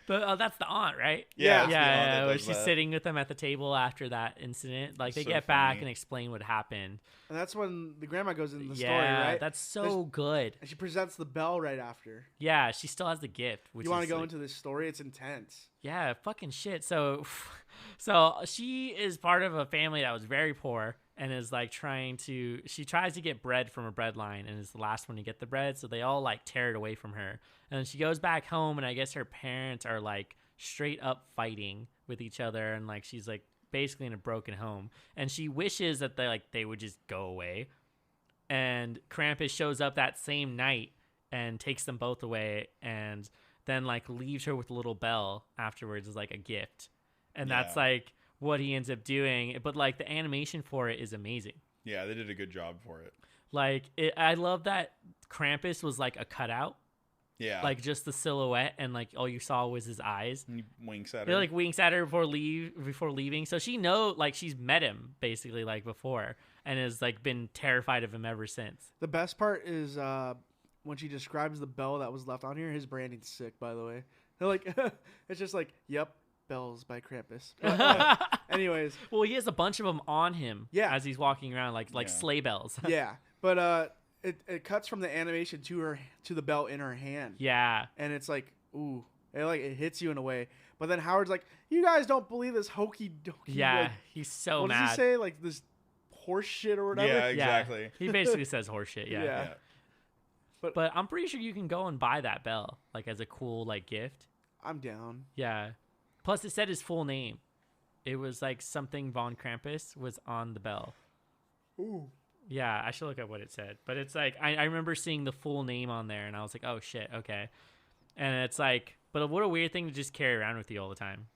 Speaker 2: But that's the aunt, right?
Speaker 1: Yeah.
Speaker 2: Where she's sitting with them at the table after that incident. Like they get back and explain what happened.
Speaker 3: And that's when the grandma goes into the story, right?
Speaker 2: Yeah, that's so good.
Speaker 3: And she presents the bell right after.
Speaker 2: Yeah, she still has the gift. Which
Speaker 3: you want to go
Speaker 2: like,
Speaker 3: into this story? It's intense.
Speaker 2: Yeah, fucking shit. So she is part of a family that was very poor and is like she tries to get bread from a bread line and is the last one to get the bread. So they all like tear it away from her. And then she goes back home and I guess her parents are like straight up fighting with each other. And like, she's like basically in a broken home and she wishes that they would just go away. And Krampus shows up that same night and takes them both away and then like leaves her with a little bell afterwards as like a gift. And that's like what he ends up doing. But like the animation for it is amazing.
Speaker 1: Yeah, they did a good job for it.
Speaker 2: Like I love that Krampus was like a cutout.
Speaker 1: Yeah.
Speaker 2: Like just the silhouette and like all you saw was his eyes.
Speaker 1: And he winks at her.
Speaker 2: He like winks at her before leaving. So she like she's met him basically like before and has like been terrified of him ever since.
Speaker 3: The best part is when she describes the bell that was left on here. His branding's sick, by the way. They're like, it's just like, yep, bells by Krampus. But, anyways.
Speaker 2: Well, he has a bunch of them on him as he's walking around like sleigh bells.
Speaker 3: Yeah. But it cuts from the animation to the bell in her hand.
Speaker 2: Yeah.
Speaker 3: And it's like, ooh, It hits you in a way. But then Howard's like, you guys don't believe this hokey dokey.
Speaker 2: Yeah,
Speaker 3: like,
Speaker 2: he's so
Speaker 3: what
Speaker 2: mad.
Speaker 3: does he say? Like this horse shit or whatever.
Speaker 1: Yeah, exactly.
Speaker 2: Yeah, he basically says horseshit. Yeah.
Speaker 3: Yeah.
Speaker 2: But I'm pretty sure you can go and buy that bell like as a cool like gift.
Speaker 3: I'm down.
Speaker 2: Yeah. Plus, it said his full name. It was like something von Krampus was on the bell.
Speaker 3: Ooh.
Speaker 2: Yeah, I should look up what it said. But it's like, I remember seeing the full name on there, and I was like, oh, shit, okay. And it's like, but what a weird thing to just carry around with you all the time.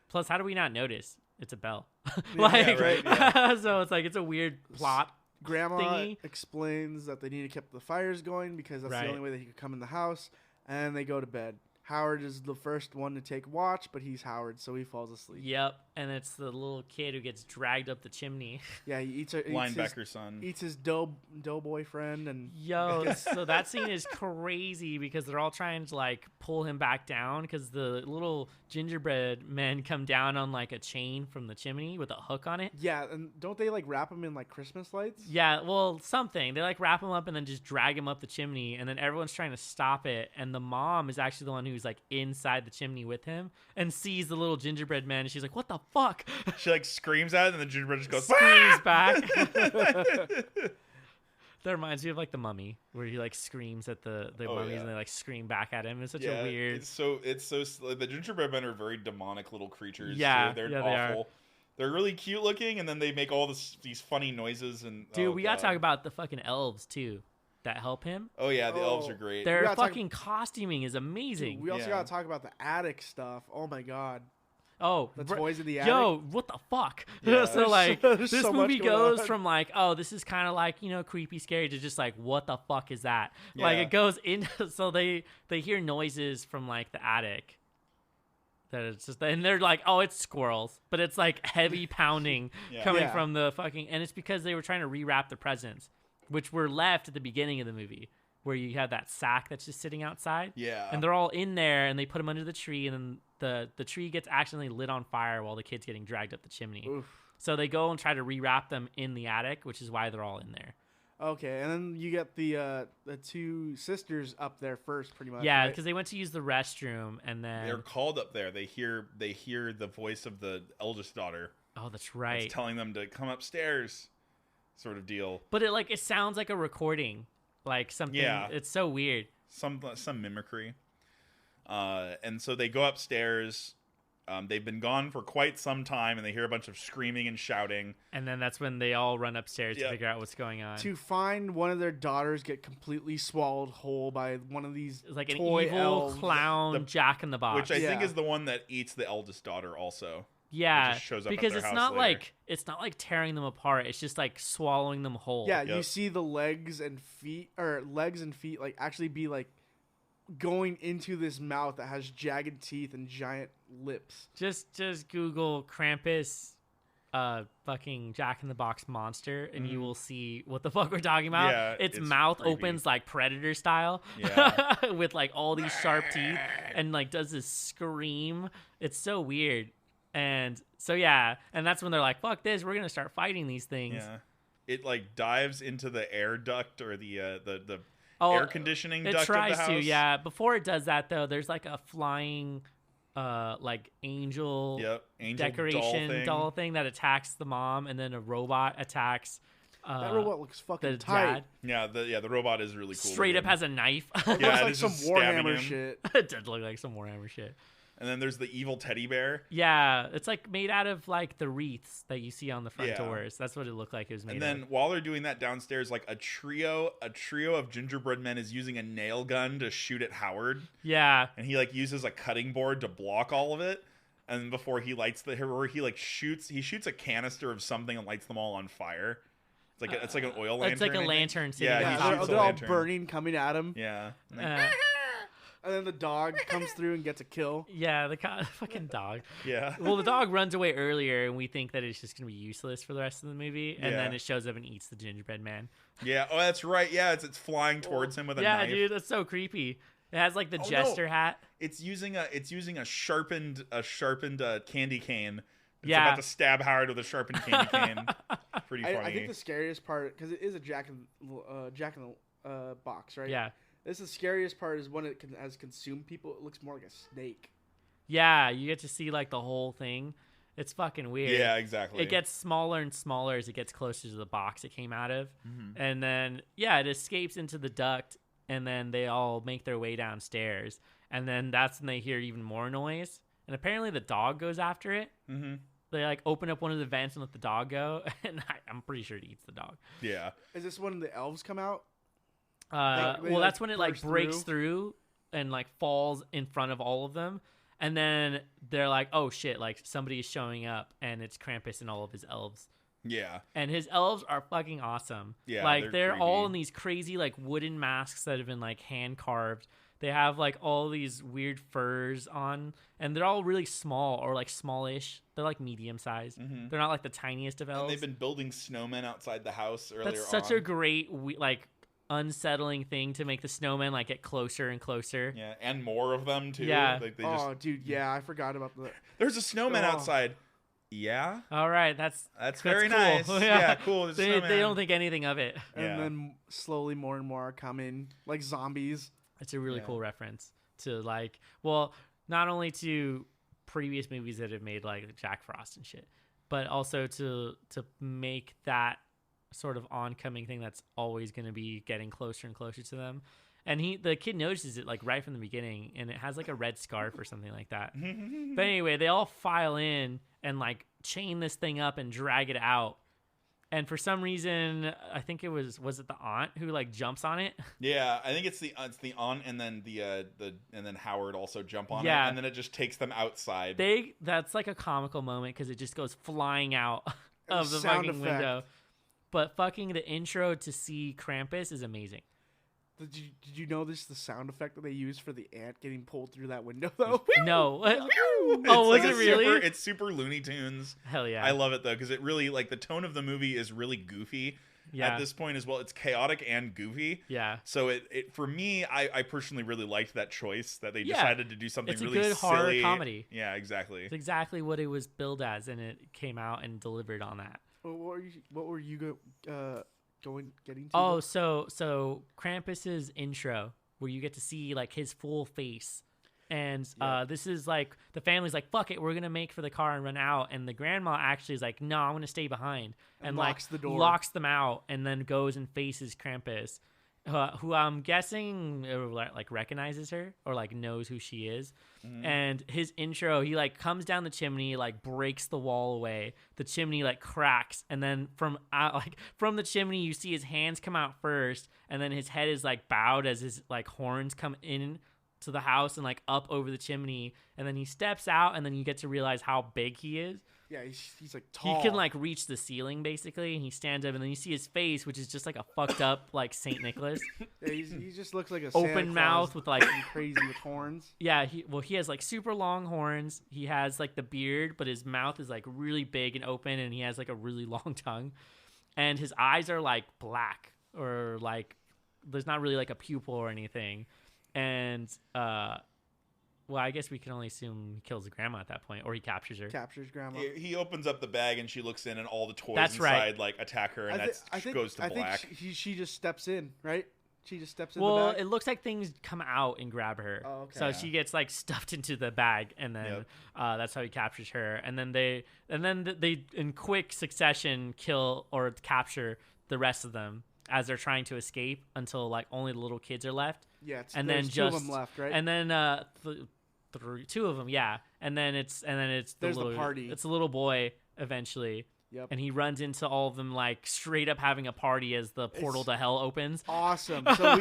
Speaker 2: Plus, how do we not notice? It's a bell.
Speaker 1: Yeah, right, yeah.
Speaker 2: So it's like, it's a weird plot.
Speaker 3: Grandma
Speaker 2: thingy.
Speaker 3: explains that they need to keep the fires going because that's
Speaker 2: Right.
Speaker 3: the only way that he could come in the house, and they go to bed. Howard is the first one to take watch, but he's Howard, so he falls asleep.
Speaker 2: Yep, and it's the little kid who gets dragged up the chimney.
Speaker 3: Yeah, he eats
Speaker 1: Linebacker's son.
Speaker 3: Eats his dough boyfriend, and
Speaker 2: Yo, so that scene is crazy because they're all trying to like pull him back down because the little gingerbread men come down on like a chain from the chimney with a hook on it.
Speaker 3: yeah, and don't they like wrap him in like Christmas lights?
Speaker 2: Yeah, well, something. They like wrap him up and then just drag him up the chimney, and then everyone's trying to stop it. And the mom is actually the one who's like inside the chimney with him and sees the little gingerbread man. And she's like, "What the fuck?"
Speaker 1: She like screams at it, and the gingerbread just goes
Speaker 2: Screams back. That reminds me of like the Mummy, where he like screams at the mummies
Speaker 1: yeah.
Speaker 2: and they like scream back at him. It's such a weird.
Speaker 1: It's so the gingerbread men are very demonic little creatures.
Speaker 2: Yeah,
Speaker 1: too. They're
Speaker 2: yeah, they
Speaker 1: awful. They're really cute looking, and then they make all these funny noises. And
Speaker 2: Dude, we gotta talk about the fucking elves too that help him.
Speaker 1: Oh yeah, the elves are great.
Speaker 2: Their
Speaker 3: gotta
Speaker 2: fucking costuming is amazing.
Speaker 3: Dude, we also
Speaker 1: Yeah.
Speaker 3: gotta talk about the attic stuff. Oh my god,
Speaker 2: Oh,
Speaker 3: the toys in the attic.
Speaker 2: yo, what the fuck?
Speaker 1: Yeah.
Speaker 2: So like,
Speaker 3: There's
Speaker 2: this
Speaker 3: so much
Speaker 2: movie
Speaker 3: going
Speaker 2: goes
Speaker 3: on.
Speaker 2: from like, oh, this is kind of like, you know, creepy, scary to just like, what the fuck is that? Like
Speaker 1: Yeah.
Speaker 2: it goes into, so they hear noises from like the attic. That it's just, and they're like, oh, it's squirrels, but it's like heavy pounding
Speaker 1: Yeah.
Speaker 2: coming
Speaker 3: Yeah.
Speaker 2: from the fucking, and it's because they were trying to rewrap the presents, which were left at the beginning of the movie, where you have that sack that's just sitting outside.
Speaker 1: Yeah.
Speaker 2: And they're all in there, and they put them under the tree, and then the tree gets accidentally lit on fire while the kid's getting dragged up the chimney.
Speaker 3: Oof.
Speaker 2: So they go and try to rewrap them in the attic, which is why they're all in there.
Speaker 3: Okay, and then you get the two sisters up there first, pretty much.
Speaker 2: Yeah,
Speaker 3: right?
Speaker 2: because they went to use the restroom, and then
Speaker 1: They're called up there. They hear the voice of the eldest daughter.
Speaker 2: oh, that's right.
Speaker 1: It's telling them to come upstairs, sort of deal.
Speaker 2: But it sounds like a recording, like something.
Speaker 1: Yeah.
Speaker 2: It's so weird.
Speaker 1: Some mimicry. And so they go upstairs. They've been gone for quite some time, and they hear a bunch of screaming and shouting.
Speaker 2: And then that's when they all run upstairs to
Speaker 1: Yep.
Speaker 2: figure out what's going on.
Speaker 3: to find one of their daughters get completely swallowed whole by one of these
Speaker 2: It's like an
Speaker 3: toy
Speaker 2: evil
Speaker 3: elves.
Speaker 2: clown
Speaker 1: The-
Speaker 2: Jack in the Box.
Speaker 1: Which I think
Speaker 3: Yeah.
Speaker 1: is the one that eats the eldest daughter also.
Speaker 2: yeah,
Speaker 1: just shows up at
Speaker 2: because
Speaker 1: their
Speaker 2: it's
Speaker 1: house
Speaker 2: not
Speaker 1: later.
Speaker 2: like tearing them apart. It's just like swallowing them whole.
Speaker 3: Yeah, you
Speaker 1: Yep.
Speaker 3: see the legs and feet like actually be like going into this mouth that has jagged teeth and giant lips.
Speaker 2: Just Google Krampus, fucking Jack in the Box monster, and you will see what the fuck we're talking about.
Speaker 1: Yeah,
Speaker 2: its
Speaker 1: it's
Speaker 2: mouth
Speaker 1: creepy.
Speaker 2: opens like Predator style,
Speaker 1: Yeah.
Speaker 2: with like all these sharp teeth, and like does this scream. It's so weird, and so yeah, and that's when they're like, "Fuck this, we're gonna start fighting these things."
Speaker 1: Yeah. It like dives into the air duct or the
Speaker 2: Oh,
Speaker 1: air conditioning
Speaker 2: It
Speaker 1: duct
Speaker 2: tries
Speaker 1: of the house.
Speaker 2: to, yeah. Before it does that, though, there's like a flying, like angel
Speaker 1: Yep. Angel
Speaker 2: decoration doll thing that attacks the mom, and then a robot attacks.
Speaker 3: That robot looks
Speaker 2: The
Speaker 3: fucking tight.
Speaker 2: dad
Speaker 1: The robot is really cool.
Speaker 2: straight up
Speaker 1: looking.
Speaker 2: has a knife.
Speaker 3: Looks
Speaker 1: Yeah, it
Speaker 3: like
Speaker 1: is
Speaker 3: some
Speaker 1: just stabbing
Speaker 3: Warhammer
Speaker 1: him.
Speaker 3: shit.
Speaker 2: It does look like some Warhammer shit.
Speaker 1: And then there's the evil teddy bear.
Speaker 2: Yeah, it's like made out of like the wreaths that you see on the front
Speaker 1: Yeah.
Speaker 2: doors. That's what it looked like it was made
Speaker 1: And then
Speaker 2: of.
Speaker 1: while they're doing that downstairs, like a trio of gingerbread men is using a nail gun to shoot at Howard,
Speaker 2: Yeah.
Speaker 1: and he like uses a cutting board to block all of it. And before he lights he shoots a canister of something and lights them all on fire. It's like an oil lantern.
Speaker 2: It's like a
Speaker 1: I think.
Speaker 2: lantern sitting
Speaker 1: Yeah,
Speaker 2: on
Speaker 1: he
Speaker 3: Yeah,
Speaker 2: top
Speaker 1: shoots
Speaker 2: of
Speaker 3: they're
Speaker 1: a
Speaker 3: all
Speaker 1: lantern.
Speaker 3: burning, coming at him,
Speaker 1: Yeah.
Speaker 3: and then the dog comes through and gets a kill.
Speaker 2: Yeah, the fucking dog.
Speaker 1: Yeah.
Speaker 2: Well, the dog runs away earlier, and we think that it's just going to be useless for the rest of the movie. And then
Speaker 1: Yeah.
Speaker 2: it shows up and eats the gingerbread man.
Speaker 1: Yeah. Oh, that's right. Yeah, it's flying towards him with a
Speaker 2: Yeah,
Speaker 1: knife.
Speaker 2: dude, that's so creepy. It has like the
Speaker 1: Oh, no.
Speaker 2: jester hat.
Speaker 1: It's using a sharpened candy cane. It's
Speaker 2: Yeah.
Speaker 1: about to stab Howard with a sharpened candy cane. Pretty funny.
Speaker 3: I think the scariest part, because it is a Jack in the Box, right?
Speaker 2: Yeah.
Speaker 3: This is the scariest part is when it has consumed people. It looks more like a snake.
Speaker 2: Yeah, you get to see like the whole thing. It's fucking weird.
Speaker 1: Yeah, exactly.
Speaker 2: It gets smaller and smaller as it gets closer to the box it came out of.
Speaker 1: Mm-hmm.
Speaker 2: And then, it escapes into the duct, and then they all make their way downstairs. And then that's when they hear even more noise. And apparently the dog goes after it.
Speaker 1: Mm-hmm.
Speaker 2: They like open up one of the vents and let the dog go. And I'm pretty sure it eats the dog.
Speaker 1: Yeah.
Speaker 3: Is this when the elves come out?
Speaker 2: Well, that's when it like breaks through and like falls in front of all of them. And then they're like, oh shit, like somebody is showing up, and it's Krampus and all of his elves.
Speaker 1: Yeah.
Speaker 2: And his elves are fucking awesome.
Speaker 1: Yeah.
Speaker 2: Like they're all
Speaker 1: creepy.
Speaker 2: in these crazy like wooden masks that have been like hand carved. They have like all these weird furs on, and they're all really small or like smallish. They're like medium sized.
Speaker 1: Mm-hmm.
Speaker 2: They're not like the tiniest of elves.
Speaker 1: And they've been building snowmen outside the house earlier
Speaker 2: That's such a great like unsettling thing to make the snowmen like get closer and closer.
Speaker 1: Yeah, and more of them too.
Speaker 2: Yeah.
Speaker 1: Like they just...
Speaker 3: dude, yeah, I forgot about the.
Speaker 1: There's a snowman
Speaker 3: Oh.
Speaker 1: outside. Yeah.
Speaker 2: All right, that's
Speaker 1: Very
Speaker 2: cool.
Speaker 1: nice. Yeah, cool. There's a
Speaker 2: They
Speaker 1: snowman.
Speaker 2: don't think anything of it.
Speaker 3: And
Speaker 1: Yeah.
Speaker 3: then slowly more and more are coming, like zombies.
Speaker 2: It's a really
Speaker 1: Yeah.
Speaker 2: cool reference to like, well, not only to previous movies that have made like Jack Frost and shit, but also to make that sort of oncoming thing that's always going to be getting closer and closer to them. And the kid notices it like right from the beginning, and it has like a red scarf or something like that. But anyway, they all file in and like chain this thing up and drag it out. And for some reason, I think was it the aunt who like jumps on it?
Speaker 1: Yeah, I think it's the aunt, and then and then Howard also jump on
Speaker 2: Yeah.
Speaker 1: it, and then it just takes them outside.
Speaker 2: That's like a comical moment because it just goes flying out of the
Speaker 3: sound
Speaker 2: fucking
Speaker 3: effect.
Speaker 2: window. But fucking the intro to see Krampus is amazing.
Speaker 3: Did you notice the sound effect that they used for the ant getting pulled through that window though?
Speaker 2: No.
Speaker 1: It's
Speaker 2: Oh, was
Speaker 1: like
Speaker 2: it really?
Speaker 1: It's super Looney Tunes.
Speaker 2: Hell yeah.
Speaker 1: I love it though, because it really like the tone of the movie is really goofy
Speaker 2: Yeah.
Speaker 1: at this point as well. It's chaotic and goofy.
Speaker 2: Yeah.
Speaker 1: So it for me, I personally really liked that choice that they
Speaker 2: Yeah.
Speaker 1: decided to do something
Speaker 2: It's a
Speaker 1: really
Speaker 2: good horror
Speaker 1: silly.
Speaker 2: comedy.
Speaker 1: Yeah, exactly.
Speaker 2: It's exactly what it was billed as, and it came out and delivered on that.
Speaker 3: What were you getting to?
Speaker 2: Oh, so Krampus's intro, where you get to see like his full face, and this is like the family's like, fuck it, we're gonna make for the car and run out, and the grandma actually is like, no, I'm gonna stay behind, and
Speaker 3: locks
Speaker 2: like
Speaker 3: the door.
Speaker 2: locks them out, and then goes and faces Krampus, who I'm guessing like recognizes her or like knows who she is. And his intro, he like comes down the chimney, like breaks the wall away. The chimney like cracks, and then from the chimney, you see his hands come out first, and then his head is like bowed as his like horns come in to the house and like up over the chimney, and then he steps out, and then you get to realize how big he is.
Speaker 3: Yeah, he's like tall.
Speaker 2: He can like reach the ceiling basically, and he stands up, and then you see his face, which is just like a fucked up like Saint Nicholas.
Speaker 3: Yeah, he just looks like a
Speaker 2: Open
Speaker 3: Santa
Speaker 2: mouth
Speaker 3: Claus
Speaker 2: with like
Speaker 3: and crazy with horns.
Speaker 2: yeah, he has like super long horns. He has like the beard, but his mouth is like really big and open, and he has like a really long tongue, and his eyes are like black, or like there's not really like a pupil or anything. And well, I guess we can only assume he kills the grandma at that point, or he captures her.
Speaker 3: Captures grandma.
Speaker 1: He opens up the bag and she looks in, and all the toys
Speaker 2: That's
Speaker 1: inside
Speaker 2: right.
Speaker 1: like attack her, and
Speaker 3: I think
Speaker 1: goes to black.
Speaker 3: she just steps in, right? She just steps in
Speaker 2: Well,
Speaker 3: the bag.
Speaker 2: it looks like things come out and grab her.
Speaker 3: Oh, okay.
Speaker 2: So
Speaker 1: Yeah.
Speaker 2: she gets like stuffed into the bag, and then
Speaker 1: Yep.
Speaker 2: that's how he captures her. And then they in quick succession kill or capture the rest of them as they're trying to escape until like only the little kids are left.
Speaker 3: Yeah,
Speaker 2: and
Speaker 3: there's
Speaker 2: then
Speaker 3: two
Speaker 2: just
Speaker 3: of them left, right?
Speaker 2: And then two of them, yeah. And then it's
Speaker 3: There's the party.
Speaker 2: It's a little boy eventually.
Speaker 3: Yep.
Speaker 2: And he runs into all of them like straight up having a party as the portal to hell opens.
Speaker 3: Awesome. So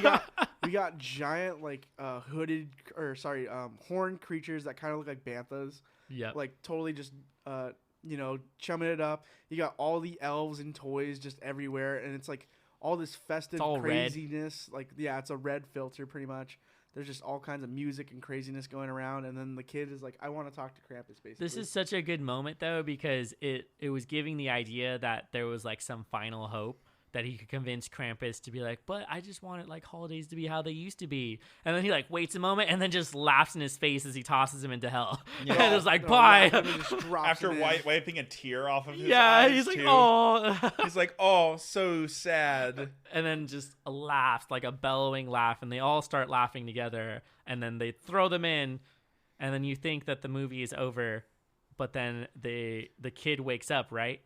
Speaker 3: we got giant like horned creatures that kind of look like banthas.
Speaker 2: Yep.
Speaker 3: Like totally just chumming it up. You got all the elves and toys just everywhere, and it's like all this festive
Speaker 2: all red.
Speaker 3: craziness. Like it's a red filter pretty much. There's just all kinds of music and craziness going around, and then the kid is like, I want to talk to Krampus, basically.
Speaker 2: This is such a good moment though, because it was giving the idea that there was like some final hope that he could convince Krampus to be like, but I just wanted like holidays to be how they used to be. And then he like waits a moment and then just laughs in his face as he tosses him into hell.
Speaker 1: Yeah.
Speaker 2: And it's like,
Speaker 3: No,
Speaker 2: bye.
Speaker 3: and he just drops
Speaker 1: After
Speaker 3: him in.
Speaker 1: wiping a tear off of his
Speaker 2: Yeah,
Speaker 1: eyes,
Speaker 2: he's like,
Speaker 1: too.
Speaker 2: oh.
Speaker 1: He's like, oh, so sad.
Speaker 2: And then just a laugh, like a bellowing laugh, and they all start laughing together, and then they throw them in, and then you think that the movie is over, but then the kid wakes up, right?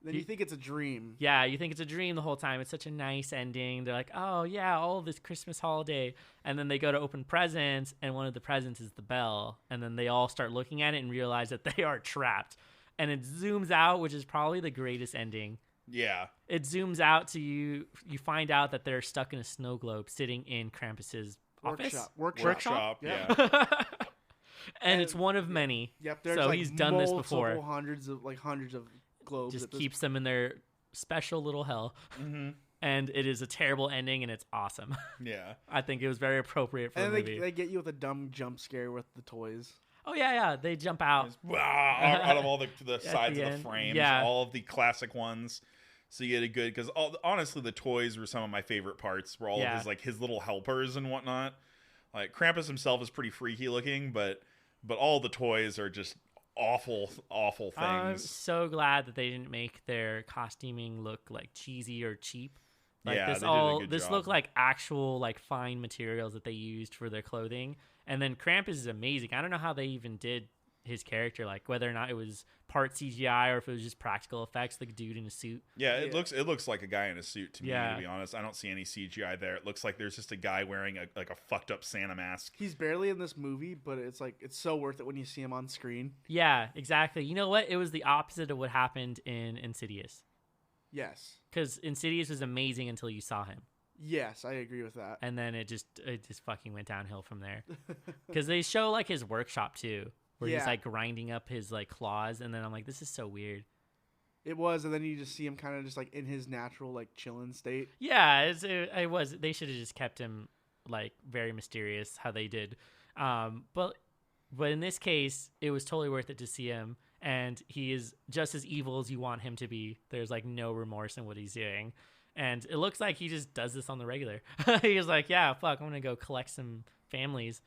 Speaker 3: Then you think it's a dream.
Speaker 2: Yeah, you think it's a dream the whole time. It's such a nice ending. They're like, oh, yeah, all this Christmas holiday. And then they go to open presents, and one of the presents is the bell. And then they all start looking at it and realize that they are trapped. And it zooms out, which is probably the greatest ending.
Speaker 1: Yeah.
Speaker 2: It zooms out to you. You find out that they're stuck in a snow globe sitting in Krampus's office.
Speaker 1: Workshop. Yeah.
Speaker 2: And it's one of many.
Speaker 3: Yep. There's
Speaker 2: so he's done this before.
Speaker 3: Hundreds of globes.
Speaker 2: Just keeps them in their special little hell.
Speaker 1: Mm-hmm.
Speaker 2: And it is a terrible ending, and it's awesome.
Speaker 1: Yeah.
Speaker 2: I think it was very appropriate for the movie.
Speaker 3: They get you with a dumb jump scare with the toys.
Speaker 2: Oh, yeah. They jump out.
Speaker 1: Out of all the sides of the frames.
Speaker 2: Yeah.
Speaker 1: All of the classic ones. So you get a good... Because honestly, the toys were some of my favorite parts. Were all of his little helpers and whatnot. Like, Krampus himself is pretty freaky looking, but all the toys are just... awful things.
Speaker 2: I'm so glad that they didn't make their costuming look like cheesy or cheap. Like
Speaker 1: yeah,
Speaker 2: this
Speaker 1: they did a good
Speaker 2: this
Speaker 1: job.
Speaker 2: looked like actual like fine materials that they used for their clothing. And then Krampus is amazing. I don't know how they even did his character, like whether or not it was part CGI or if it was just practical effects, like a dude in a suit.
Speaker 1: Yeah, it looks like a guy in a suit to me,
Speaker 2: Yeah.
Speaker 1: to be honest. I don't see any CGI there. It looks like there's just a guy wearing a fucked up Santa mask.
Speaker 3: He's barely in this movie, but it's so worth it when you see him on screen.
Speaker 2: Yeah, exactly. You know what? It was the opposite of what happened in Insidious.
Speaker 3: Yes.
Speaker 2: Because Insidious was amazing until you saw him.
Speaker 3: Yes, I agree with that.
Speaker 2: And then it just fucking went downhill from there. Because they show like his workshop too, where he's like grinding up his like claws, and then I'm like, this is so weird.
Speaker 3: It was, and then you just see him kind of just like in his natural like chilling state.
Speaker 2: Yeah, it was. They should have just kept him like very mysterious how they did. But in this case, it was totally worth it to see him, and he is just as evil as you want him to be. There's like no remorse in what he's doing. And it looks like he just does this on the regular. He's like, yeah, fuck, I'm going to go collect some families.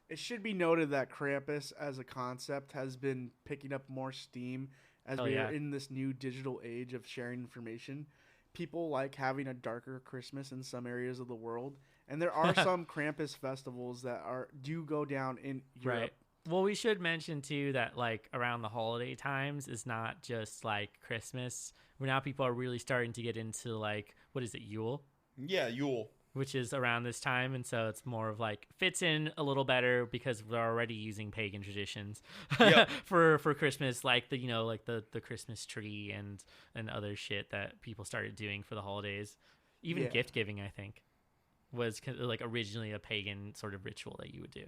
Speaker 3: It should be noted that Krampus as a concept has been picking up more steam as we are in this new digital age of sharing information. People like having a darker Christmas in some areas of the world. And there are some Krampus festivals that do go down in Europe.
Speaker 2: Right. Well, we should mention, too, that, like, around the holiday times is not just, like, Christmas. Where now people are really starting to get into, like, what is it, Yule?
Speaker 1: Yeah, Yule.
Speaker 2: Which is around this time, and so it's more of, like, fits in a little better because we're already using pagan traditions for Christmas, like, the Christmas tree and other shit that people started doing for the holidays. Even gift giving, I think, was, like, originally a pagan sort of ritual that you would do.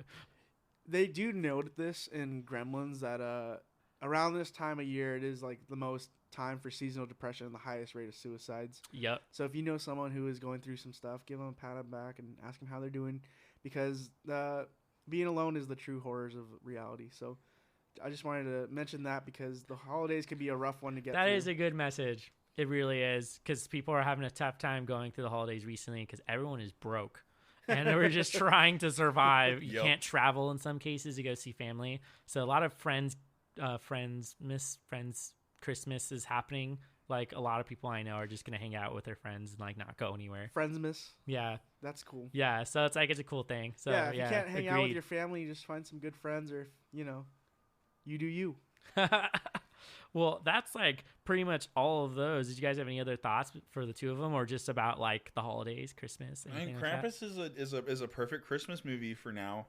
Speaker 3: They do note this in Gremlins that around this time of year, it is like the most time for seasonal depression and the highest rate of suicides.
Speaker 2: Yep.
Speaker 3: So if you know someone who is going through some stuff, give them a pat on the back and ask them how they're doing, because being alone is the true horrors of reality. So I just wanted to mention that because the holidays can be a rough one to get through.
Speaker 2: That is a good message. It really is, because people are having a tough time going through the holidays recently because everyone is broke. And we're just trying to survive. You can't travel in some cases to go see family. So a lot of friends Christmas is happening. Like a lot of people I know are just going to hang out with their friends and like not go anywhere.
Speaker 3: Friendsmas.
Speaker 2: Yeah.
Speaker 3: That's cool.
Speaker 2: Yeah. So it's like, it's a cool thing. So
Speaker 3: yeah, if you can't hang out with your family, you just find some good friends, or, you do you.
Speaker 2: Well, that's like pretty much all of those. Did you guys have any other thoughts for the two of them, or just about like the holidays, Christmas?
Speaker 1: I mean, Krampus is a perfect Christmas movie for now.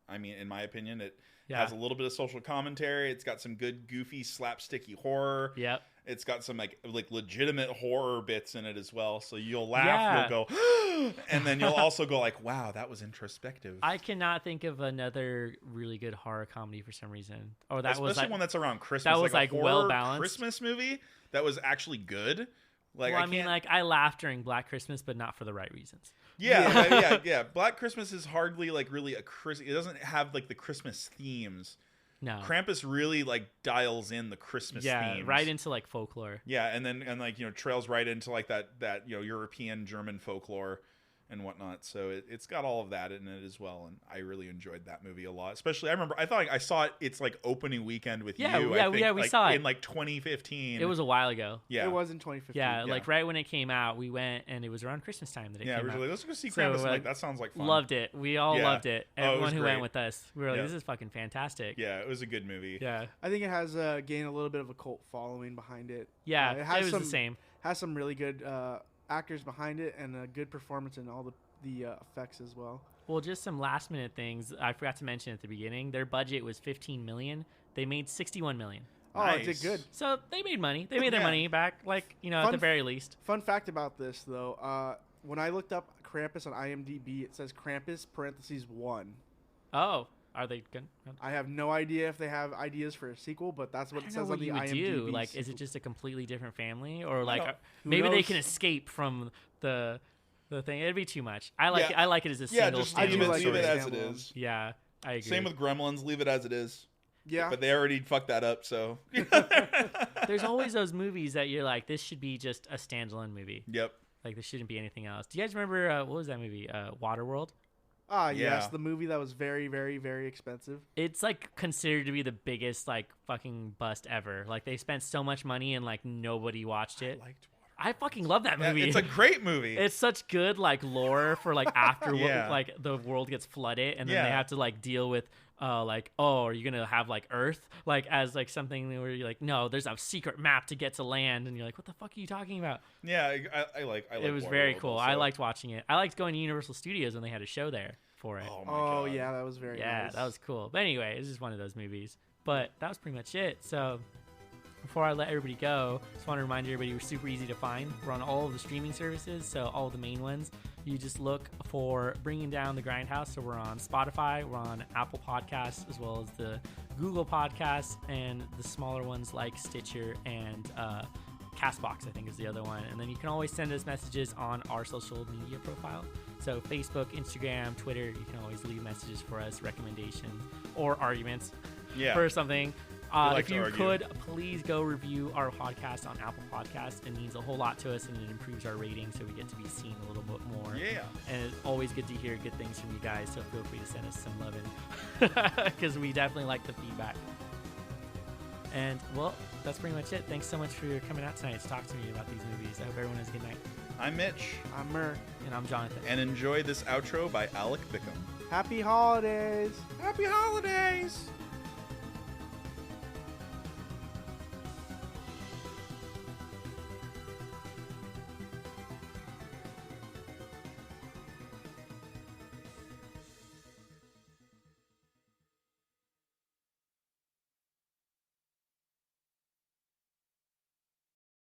Speaker 1: I mean, in my opinion, it has a little bit of social commentary. It's got some good, goofy, slapsticky horror.
Speaker 2: Yep.
Speaker 1: It's got some like legitimate horror bits in it as well. So you'll laugh, you'll go, and then you'll also go like, wow, that was introspective.
Speaker 2: I cannot think of another really good horror comedy for some reason. Or that
Speaker 1: Especially
Speaker 2: was like
Speaker 1: one that's around Christmas.
Speaker 2: That was like
Speaker 1: a horror
Speaker 2: well balanced
Speaker 1: Christmas movie that was actually good. Like,
Speaker 2: well, I mean, like I laughed during Black Christmas, but not for the right reasons.
Speaker 1: Yeah. Black Christmas is hardly like really a Christmas. It doesn't have like the Christmas themes.
Speaker 2: No.
Speaker 1: Krampus really like dials in the Christmas themes.
Speaker 2: Right into like folklore.
Speaker 1: Yeah, and like trails right into like that European German folklore. and whatnot. So it's got all of that in it as well, and I really enjoyed that movie a lot. Especially, I remember I thought I saw it. It's like opening weekend with you. I think,
Speaker 2: we saw it
Speaker 1: in like 2015.
Speaker 2: It was a while ago.
Speaker 1: Yeah,
Speaker 3: it was in 2015.
Speaker 2: Yeah, like right when it came out, we went, and it was around Christmas time that it came
Speaker 1: we were
Speaker 2: out.
Speaker 1: like, let's go see Krampus. Like, that sounds like fun.
Speaker 2: Loved it. We all loved it. Everyone who went with us, we were like, this is fucking fantastic.
Speaker 1: Yeah, it was a good movie.
Speaker 2: Yeah,
Speaker 3: I think it has gained a little bit of a cult following behind it.
Speaker 2: Yeah,
Speaker 3: it was
Speaker 2: the same.
Speaker 3: Has some really good actors behind it and a good performance in all the effects as well.
Speaker 2: Well, just some last minute things I forgot to mention at the beginning. Their budget was $15 million. They made $61 million.
Speaker 3: Oh,
Speaker 1: nice.
Speaker 3: It did good.
Speaker 2: So they made money. They made their money back, like, at the very least.
Speaker 3: Fun fact about this, though. When I looked up Krampus on IMDb, it says Krampus (1).
Speaker 2: Oh, are they good?
Speaker 3: I have no idea if they have ideas for a sequel, but that's what it says on the IMDb.
Speaker 2: Like, is it just a completely different family, or like maybe they can escape from the thing? It'd be too much. I like it. I like it as a single.
Speaker 1: Just leave it as it is.
Speaker 2: Yeah, I agree.
Speaker 1: Same with Gremlins. Leave it as it is.
Speaker 3: Yeah,
Speaker 1: but they already fucked that up. So
Speaker 2: there's always those movies that you're like, this should be just a standalone movie.
Speaker 1: Yep.
Speaker 2: Like, there shouldn't be anything else. Do you guys remember what was that movie? Waterworld.
Speaker 3: Yes, the movie that was very, very, very expensive.
Speaker 2: It's like considered to be the biggest like fucking bust ever. Like, they spent so much money and like nobody watched it. I fucking love that movie.
Speaker 1: It's a great movie.
Speaker 2: It's such good like lore for like after like the world gets flooded and then they have to like deal with like, oh, are you gonna have like Earth like as like something where you're like, no, there's a secret map to get to land, and you're like, what the fuck are you talking about?
Speaker 1: Yeah, I like.
Speaker 2: It was very cool. Also. I liked watching it. I liked going to Universal Studios when they had a show there for it.
Speaker 1: Oh my God.
Speaker 3: Yeah, that was very nice.
Speaker 2: Yeah, that was cool. But anyway, it's just one of those movies. But that was pretty much it. So before I let everybody go, just want to remind everybody we're super easy to find. We're on all of the streaming services, so all the main ones. You just look for Bringing Down the Grindhouse. So we're on Spotify, we're on Apple Podcasts, as well as the Google Podcasts, and the smaller ones like Stitcher and Castbox, I think is the other one. And then you can always send us messages on our social media profile. So Facebook, Instagram, Twitter, you can always leave messages for us, recommendations, or arguments for something. If you could, please go review our podcast on Apple Podcasts. It means a whole lot to us, and it improves our rating, so we get to be seen a little bit more.
Speaker 1: Yeah.
Speaker 2: And it's always good to hear good things from you guys, so feel free to send us some loving, because we definitely like the feedback. And, well, that's pretty much it. Thanks so much for coming out tonight to talk to me about these movies. I hope everyone has a good night.
Speaker 1: I'm Mitch.
Speaker 3: I'm Murr.
Speaker 2: And I'm Jonathan.
Speaker 1: And enjoy this outro by Alec Bickham.
Speaker 3: Happy holidays!
Speaker 1: Happy holidays!